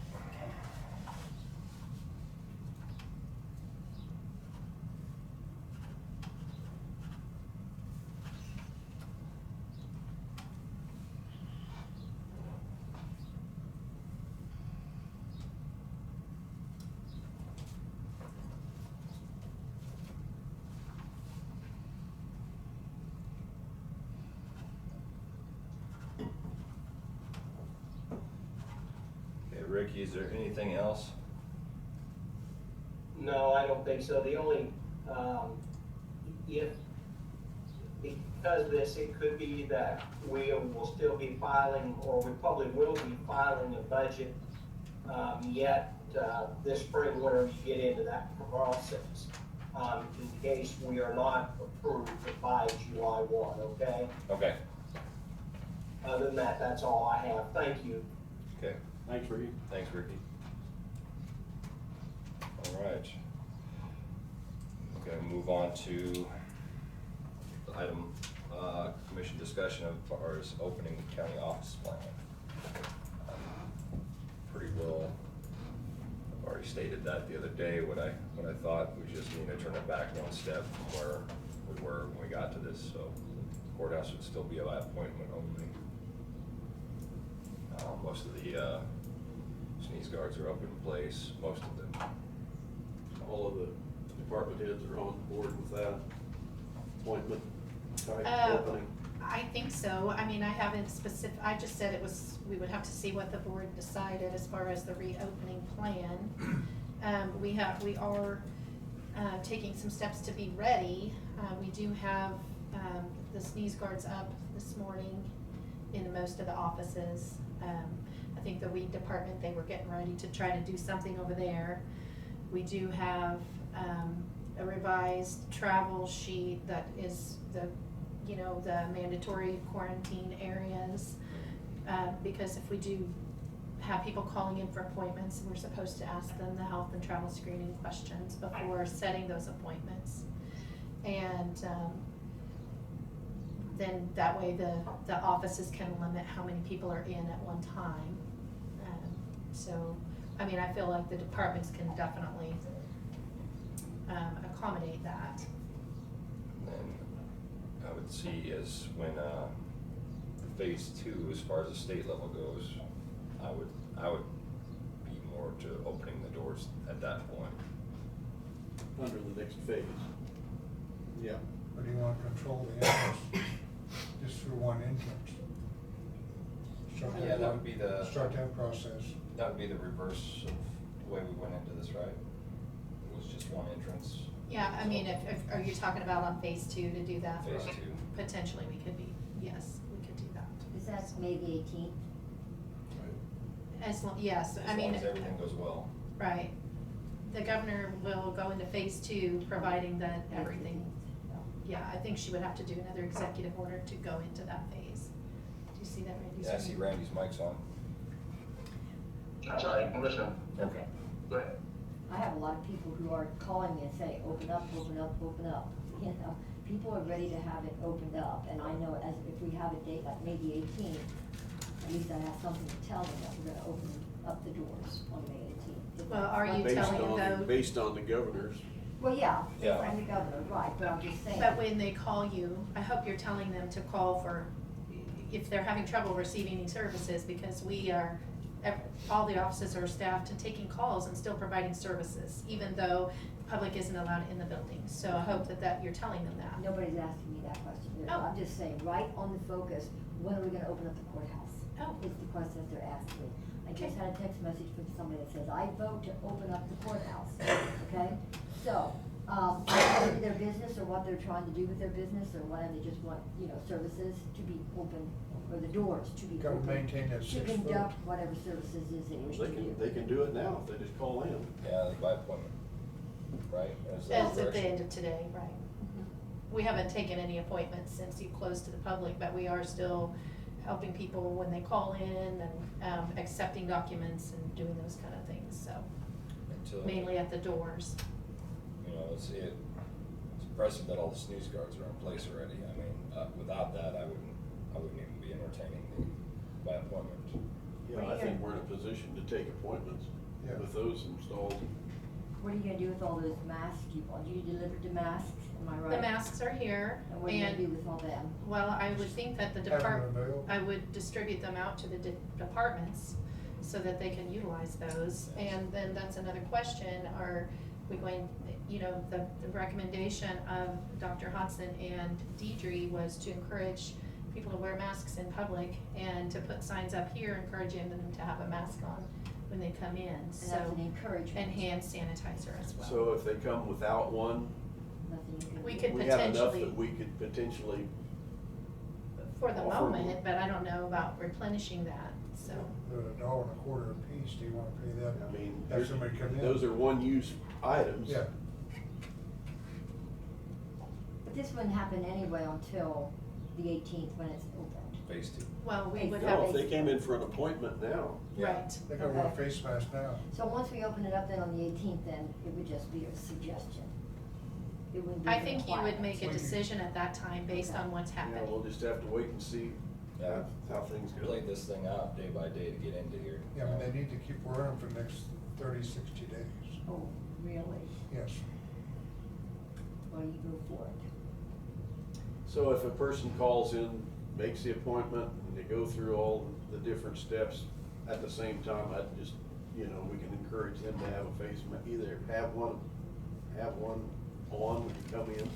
Okay, Ricky, is there anything else? No, I don't think so. The only, if, because of this, it could be that we will still be filing, or we probably will be filing a budget, yet, this spring, whenever you get into that process, in case we are not approved by July 1, okay? Okay. Other than that, that's all I have. Thank you. Okay. Thanks, Ricky. Thanks, Ricky. All right. Okay, move on to the item, commission discussion of ours opening county office plan. Pretty well, I've already stated that the other day, what I thought we just need to turn it back one step from where we were when we got to this, so courthouse would still be by appointment only. Most of the, sneeze guards are up in place, most of them. All of the department heads are on board with that appointment type opening. I think so. I mean, I haven't I just said it was, we would have to see what the board decided as far as the reopening plan. We are taking some steps to be ready. We do have the sneeze guards up this morning in most of the offices. I think the weed department, they were getting ready to try to do something over there. We do have a revised travel sheet that is the mandatory quarantine areas. Because if we do have people calling in for appointments, we're supposed to ask them the health and travel screening questions before setting those appointments. And then that way the offices can limit how many people are in at one time. So, I mean, I feel like the departments can definitely accommodate that. And I would see as when phase 2, as far as the state level goes, I would be more to opening the doors at that point. under the next phase. Yeah. Or do you want to control the entrance just through one entrance? Yeah, that would be the. Start that process. That would be the reverse of the way we went into this, right? It was just one entrance. Yeah, I mean, if, are you talking about on phase 2 to do that? Phase 2. Potentially, we could be, yes, we could do that. Is that May the 18th? As long, yes, As I mean. long as everything goes well. Right. The governor will go into phase 2, providing that everything, yeah, I think she would have to do another executive order to go into that phase. Do you see that, Randy? Yeah, I see Randy's mic's on. That's all right, I'm listening. Okay. Go ahead. I have a lot of people who are calling me and saying, open up, open up, open up. You know, people are ready to have it opened up, and I know as if we have a date like May the 18th, at least I have something to tell them that we're gonna open up the doors on May 18th. Well, are you Based telling them on- though? Based on the governor's. Well, yeah, Yeah. from the governor, right, but I'm just saying. But when they call you, I hope you're telling them to call for, if they're having trouble receiving these services, because we are, all the offices are staffed and taking calls and still providing services, even though the public isn't allowed in the building. So I hope that you're telling them that. Nobody's asking me that question. Oh. I'm just saying, right on the focus, when are we gonna open up the courthouse? Oh. Is the question that they're asking. I just had a text message from somebody that says, I vote to open up the courthouse, okay? So, maybe their business or what they're trying to do with their business or whatever, they just want, you know, services to be open, or the doors to be Gotta open. maintain that 6 To foot. conduct whatever services is they wish to do. They can do it now if they just call in. Yeah, by appointment, right? Is that As at the direction? end of today, right. We haven't taken any appointments since you closed to the public, but we are still helping people when they call in and accepting documents and doing those kind of things, so. Until- Mainly at the doors. You know, it's impressive that all the snooze guards are in place already. I mean, without that, I wouldn't even be entertaining the by appointment. Yeah, I think we're in a position to take appointments Yeah. with those installed. What are you gonna do with all those masks people? Do you deliver the masks, am I right? The masks are here, And what are you gonna do with all them? well, I would think that the Have them department, available. I would distribute them out to the departments so that they can utilize those. And then that's another question, are we going, you know, the recommendation of Dr. Hodson and Deidre was to encourage people to wear masks in public and to put signs up here encouraging them to have a mask on when they come in, so. that's an encouragement. And hand sanitizer as well. So if they come without one, Nothing you can We do. could we have enough potentially- that we could potentially. For the offer moment, but I don't know about replenishing that, so. They're $1.25 a piece, do you wanna pay that? I mean, Have somebody come in? those are one-use items. Yeah, But this wouldn't happen anyway until the 18th when it's opened. Phase 2. Well, we would No, have. No, if they came in for an appointment now. Right. they gotta wear a Okay. face mask now. So once we open it up then on the 18th, then it would just be a suggestion. It wouldn't be I a think you would requirement. make a decision at that time based on what's Yeah, happening. we'll just have to wait and see Yeah. how things go. Played this thing out day by day to get into here. Yeah, but they need to keep wearing them for the next 30, 60 days. Oh, really? Yes. Well, you go for it. So if a person calls in, makes the appointment, and they go through all the different steps at the same time, I'd just, you know, we can encourage them to have a face mask, either have one on when you come in.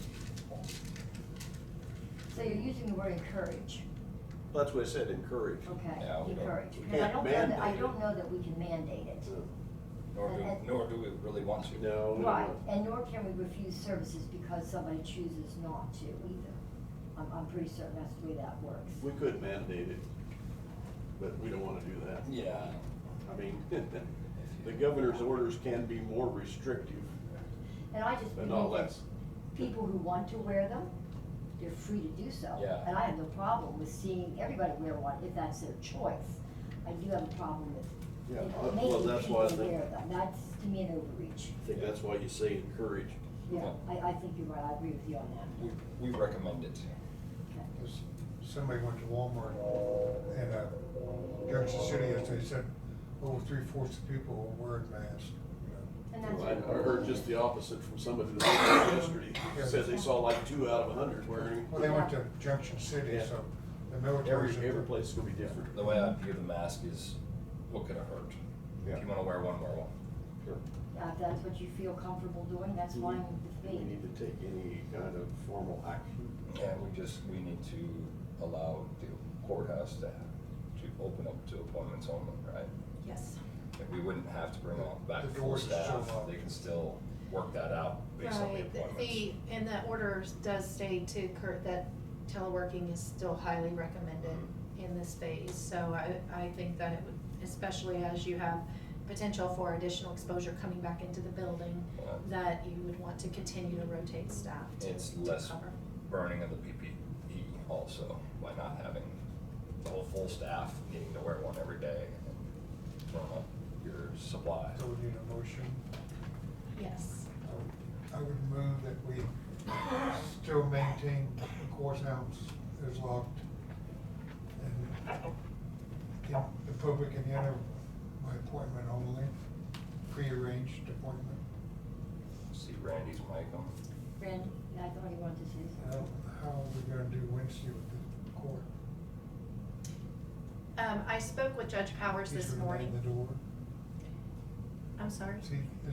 So you're using the word encourage. That's what I said, encourage. Okay, Yeah, we don't- encourage. we Because can't I don't mandate know that we can mandate it. Nor do we really want to. No, we Right, don't. and nor can we refuse services because somebody chooses not to either. I'm pretty certain that's the way that works. We could mandate it, but we don't wanna do that. Yeah. I mean, the governor's orders can be more restrictive, And I just but believe not that less. people who want to wear them, they're free to do so. Yeah. And I have no problem with seeing everybody wear one if that's their choice. I do have a problem with Yeah, well, making that's why I people think- wear them. That's to me an overreach. I think that's why you say encourage. Yeah, I think you're right. I agree with you on that. We recommend it. Okay. Because somebody went to Walmart in Junction City yesterday, said over 3/4 of people were wearing masks. And that's. I heard just the opposite from somebody that was there yesterday, said they saw like 2 out of 100 wearing. Well, they went to Junction City, Yeah. so the military's. Every place is gonna be different. The way I view the mask is, what could it hurt? Yeah. If you wanna wear one, wear one. Sure. If that's what you feel comfortable doing, that's fine with Do we me. need to take any kind of formal action? Yeah, we need to allow the courthouse to open up to appointments only, right? Yes. And we wouldn't have to bring on back The full doors are still staff, locked. they can still work that out based on the Right, appointments. and the order does say to Kurt that teleworking is still highly recommended in this phase. So I think that it would, especially as you have potential for additional exposure coming back into the building, that you would want to continue to rotate staff to It's less cover. burning of the PPE also by not having the whole full staff needing to wear one every day and run up your supply. So we need a motion. Yes. I would move that we still maintain the courthouse is locked. And the public can enter by appointment only, pre-arranged appointment. See Randy's mic on. Randy, I thought he wanted to say something. How are we gonna do Wednesday with the court? I spoke with Judge Powers He's this gonna morning. man the door? I'm sorry?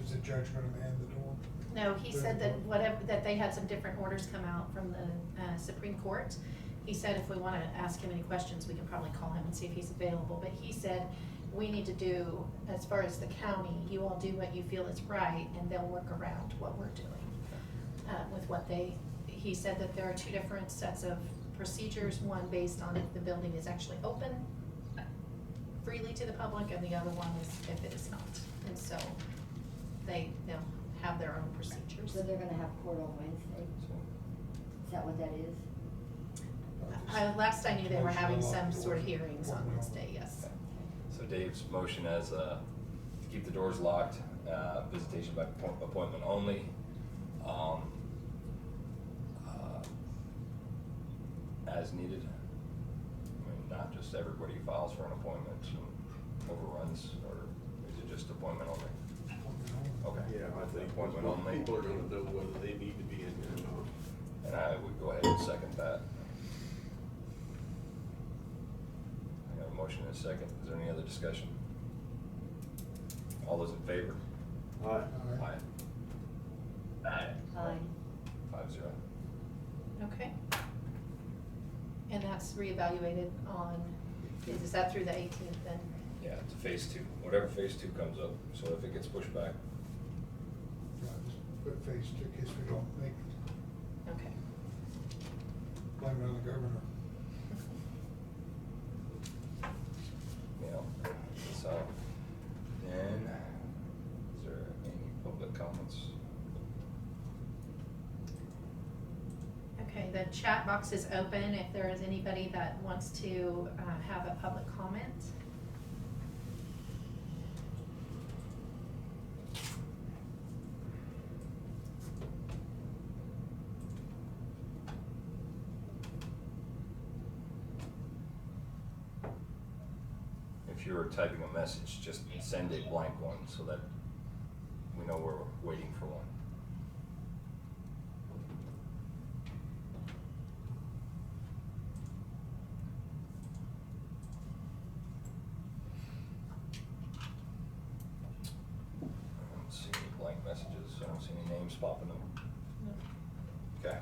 Is the judge gonna man the door? No, he said that they had some different orders come out from the Supreme Court. He said if we wanna ask him any questions, we can probably call him and see if he's available, but he said we need to do, as far as the county, you all do what you feel is right, and they'll work around what we're doing. With what he said that there are two different sets of procedures, one based on if the building is actually open freely to the public, and the other one is if it is not. And so they'll have their own procedures. So they're gonna have court on Wednesday? Is that what that is? Last I knew, they were having some Motion to sort of lock hearings doors. on Wednesday, yes. So Dave's motion as, to keep the doors locked, visitation by appointment only. As needed. I mean, not just everybody files for an appointment and overruns, or is it just appointment only? Okay. Yeah, I think Appointment most only. people are gonna know whether they need to be in here or not. And I would go ahead and second that. I got a motion and a second. Is there any other discussion? All those in favor? Aye. Aye. Aye. 5-0. Okay. And that's reevaluated on, is that through the 18th then? Yeah, it's phase 2, whatever phase 2 comes up, so if it gets pushed back. Yeah, just put phase 2 in case we don't make it. Okay. Blame it on the governor. You know, so, then, is there any public comments? Okay, the chat box is open if there is anybody that wants to have a public comment. If you're typing a message, just send a blank one so that we know we're waiting for one. I don't see any blank messages, I don't see any names popping up. Okay.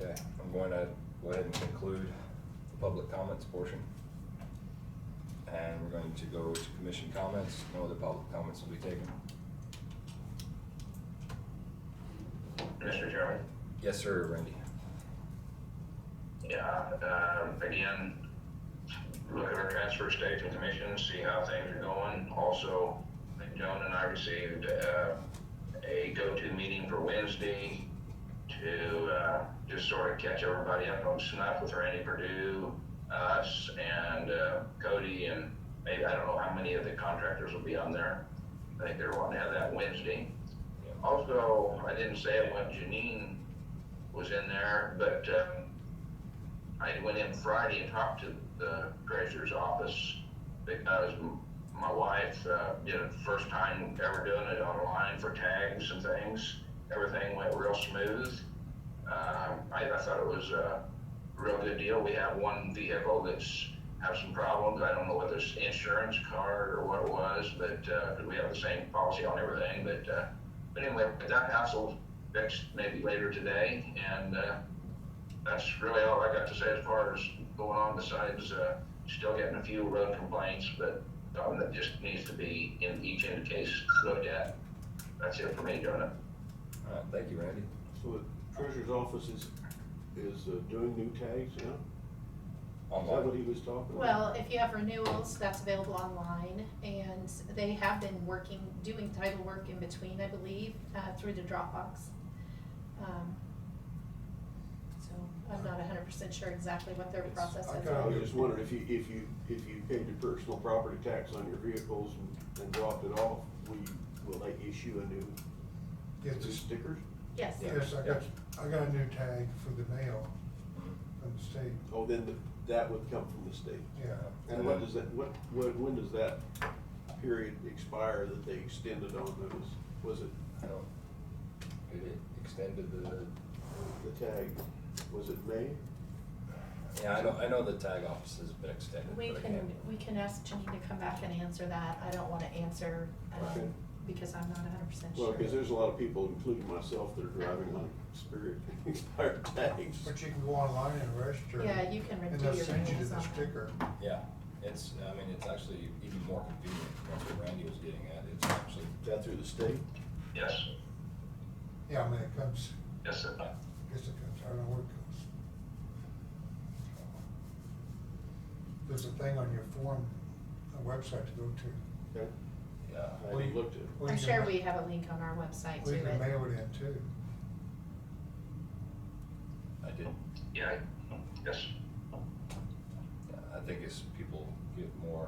Okay, I'm going to go ahead and conclude the public comments portion. And we're going to go to commission comments. No other public comments will be taken. Mr. Chairman? Yes, sir, Randy. Yeah, again, look at our transfer station commission, see how things are going. Also, Joan and I received a go-to meeting for Wednesday to just sort of catch everybody up on snuff with Randy Purdue, us, and Cody, and maybe, I don't know how many of the contractors will be on there. I think they're wanting to have that Wednesday. Also, I didn't say it when Janine was in there, but I went in Friday and talked to the treasurer's office because my wife did it first time ever doing it online for tags and things. Everything went real smooth. I thought it was a real good deal. We have one vehicle that's have some problems. I don't know whether it's insurance card or what it was, but, 'cause we have the same policy on everything, but anyway, that house will fix maybe later today, and, that's really all I got to say as far as going on, besides, still getting a few road complaints, but something that just needs to be in each case looked at. That's it for me, Jonah. All right, thank you, Randy. So the treasurer's office is doing new tags now? Is that Online. what he was talking about? Well, if you have renewals, that's available online, and they have been doing title work in between, I believe, through the Dropbox. So I'm not 100% sure exactly what their process is. I was just wondering if you paid your personal property tax on your vehicles and dropped it off, will they issue a new Yes. stickers? Yes. Yes, I got a new tag for the mail from the state. Oh, then that would come from the state. Yeah. And when does that period expire that they extended on those? Was it I don't, it extended the tag, was it May? yeah, I know the tag office has been extended. We but I can, can't- we can ask Janine to come back and answer that. I don't wanna answer, Okay. because I'm not 100% sure. Well, because there's a lot of people, including myself, that are driving on expired tags. But you can go online and register. Yeah, you can And do they'll your send you renewals the online. sticker. Yeah, it's actually even more convenient. That's what Randy was getting at. It's actually. Is that through the state? Yes, Yeah, I mean, it comes, yes, sir. I guess it comes, I don't know where it comes. There's a thing on your form, a website to go to. Okay. Yeah. I haven't looked at it. Or I'm you sure can- we have a link on our website Or to you can it. mail it in too. I did. Yeah, yes. Yeah, I think as people get more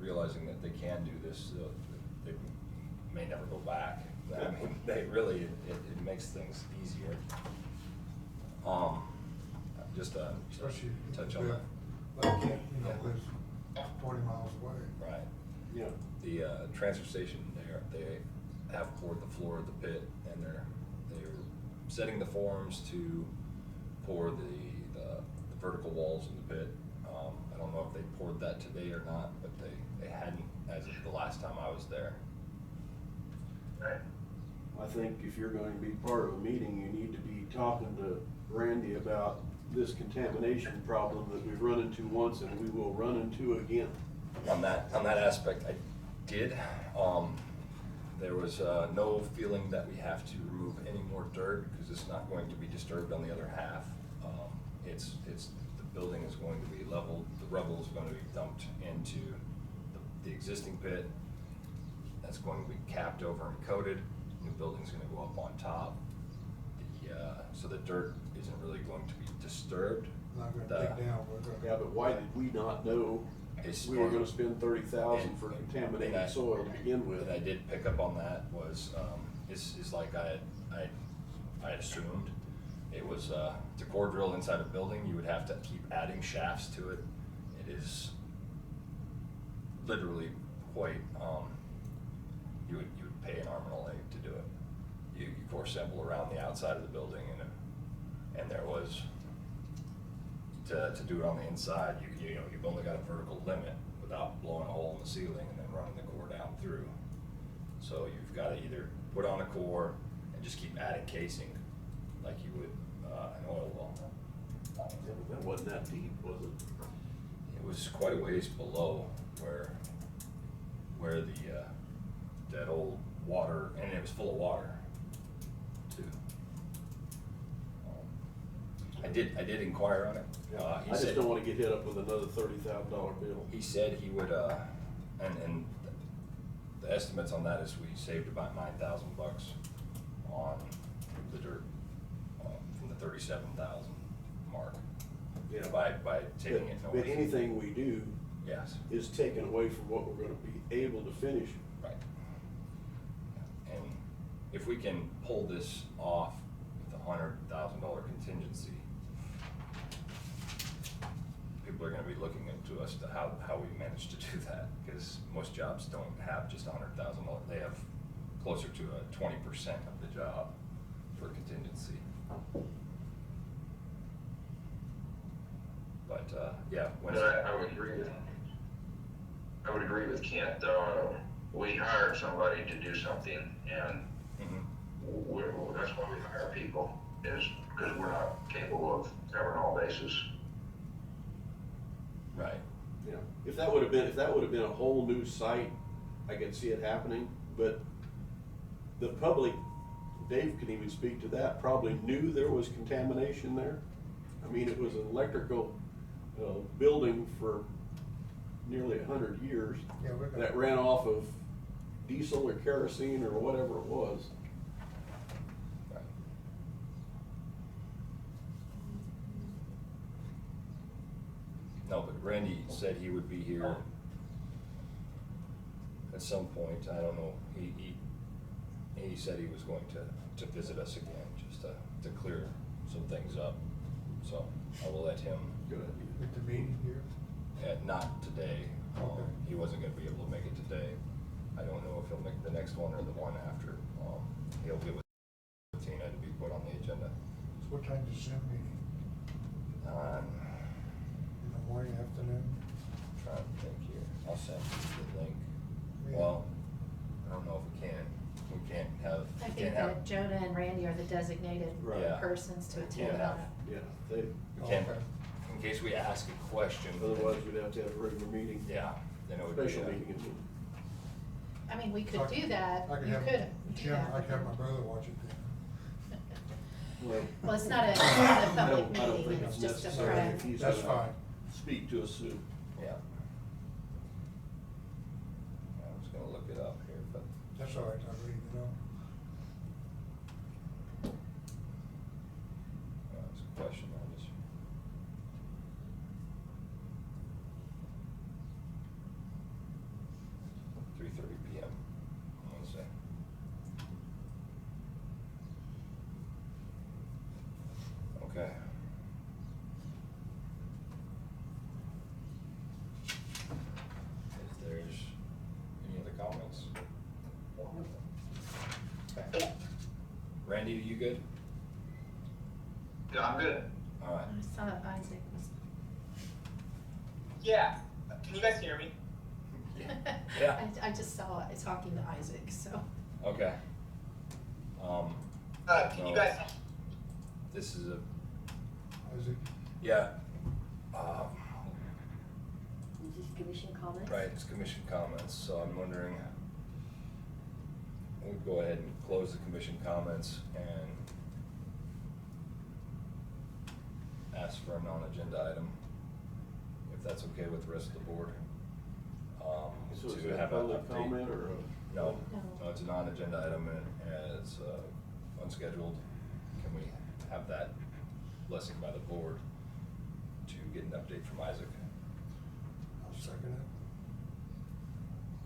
realizing that they can do this, they may never go back. I mean, it makes things easier. Just Especially if touch you on live, that. like Kent, lives 40 miles away. Right. Yeah. The transfer station, they have poured the floor of the pit, and they're setting the forms to pour the vertical walls in the pit. I don't know if they poured that today or not, but they hadn't as of the last time I was there. Right. I think if you're going to be part of a meeting, you need to be talking to Randy about this contamination problem that we've run into once and we will run into again. On that aspect, I did. There was no feeling that we have to remove any more dirt because it's not going to be disturbed on the other half. The building is going to be leveled. The rubble is going to be dumped into the existing pit. That's going to be capped over and coated. New building's going to go up on top. So the dirt isn't really going to be disturbed. Not gonna dig down, we're gonna. Yeah, but why did we not know we were gonna spend $30,000 for contaminated soil to begin with? And I did pick up on that was, is like I assumed. It was, to core drill inside a building, you would have to keep adding shafts to it. It is literally quite, you would pay an arm and a leg to do it. You core sample around the outside of the building, and there was, to do it on the inside, you've only got a vertical limit without blowing a hole in the ceiling and then running the core down through. So you've got to either put on a core and just keep adding casing like you would an oil well. That wasn't that deep, was it? It was quite a ways below where that old water, and it was full of water too. I did inquire on it. He I just said- don't wanna get hit up with another $30,000 bill. He said he would, and the estimates on that is we saved about $9,000 on the dirt, from the 37,000 mark. Yeah. By taking it north. But anything we do Yes. is taken away from what we're gonna be able to finish. Right. And if we can pull this off with $100,000 contingency, people are gonna be looking into us to how we managed to do that, because most jobs don't have just $100,000. They have closer to a 20% of the job for contingency. But But, yeah, But Wednesday. I would agree with Kent, we hired somebody to do something, and that's why we hire people, is because we're not capable of covering all bases. Right. Yeah, if that would have been a whole new site, I could see it happening, but the public, Dave can even speak to that, probably knew there was contamination there. I mean, it was an electrical, building for nearly 100 years that ran off of diesel or kerosene or whatever it was. Right. No, but Randy said he would be here at some point. I don't know. He said he was going to visit us again, just to clear some things up. So I will let him. Good idea. At the meeting here? Not today. Okay. He wasn't going to be able to make it today. I don't know if he'll make the next one or the one after. He'll get with Tina to be put on the agenda. So what time is Zoom meeting? In the morning, afternoon? Trying to think here. I'll send you the link. Yeah. Well, I don't know if we can. We can't have. I we think can't have. that Jonah and Randy are the designated Right. Yeah. persons to We attend can't have. that. Yeah, they, We can't. Okay. In case we ask a question. otherwise we'd have to have a regular meeting. Yeah. Then it would be. Special meeting. I mean, we So could do that, I could you have, could do Jim, that. I could have my brother watch it then. Well, it's not a public I don't think meeting, it's it's just a necessary private. if he's That's gonna fine. speak to us soon. Yeah. I was gonna look it up here, but. That's all right, I'll read it on. It's a question, I just. 3:30 p.m. on Wednesday. Okay. If there's any other comments? Okay. Randy, are you good? Yeah, I'm good. All right. I saw Isaac was. Yeah, can you guys hear me? Yeah. I just saw it talking to Isaac, so. Okay. Can you guys? This is a, Isaac? yeah, Is this commission comments? right, it's commission comments, so I'm wondering, we'll go ahead and close the commission comments and ask for a non-agenda item, if that's okay with the rest of the board. So is To that have an public update. comment or No, No. no, it's a non-agenda item and it's unscheduled. Can we have that blessing by the board to get an update from Isaac? I'll second it.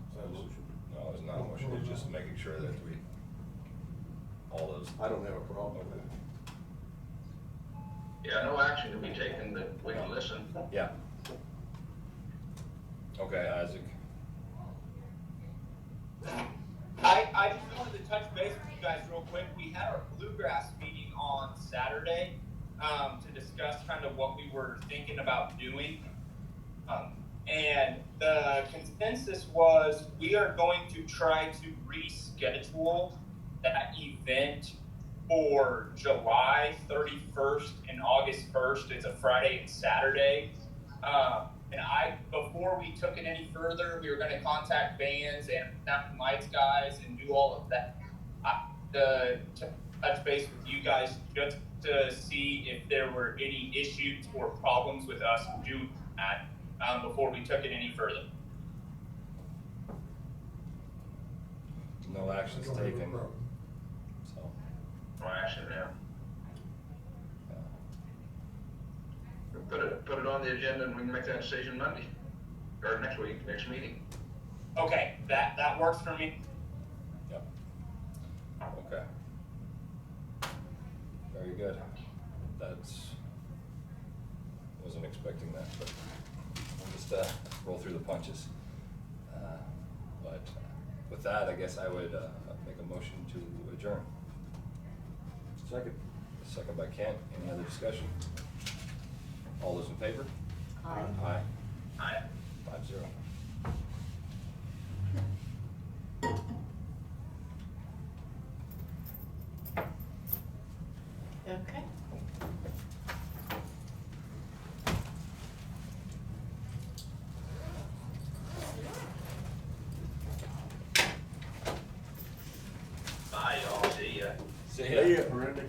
Is that a motion? No, it's not a motion, it's just making sure that we, all those. I don't have a problem with it. Yeah, no action can be taken, but we can listen. Yeah. Okay, Isaac. I just wanted to touch base with you guys real quick. We had our bluegrass meeting on Saturday to discuss kind of what we were thinking about doing. And the consensus was we are going to try to reschedule that event for July 31st and August 1st. It's a Friday and Saturday. And before we took it any further, we were going to contact bands and Mountain Lights guys and do all of that. To touch base with you guys just to see if there were any issues or problems with us doing that before we took it any further. No actions I don't have a taken, problem. so. No action now. Put it on the agenda and we can make that decision Monday, or next week, next meeting. Okay, that works for me. Yep. Okay. Very good. Wasn't expecting that, but we'll just roll through the punches. But with that, I guess I would make a motion to adjourn. Second. Second by Kent. Any other discussion? All those in favor? Aye. Aye. Aye. 5-0. Okay. Bye, y'all. See ya. See See ya. ya, Randy.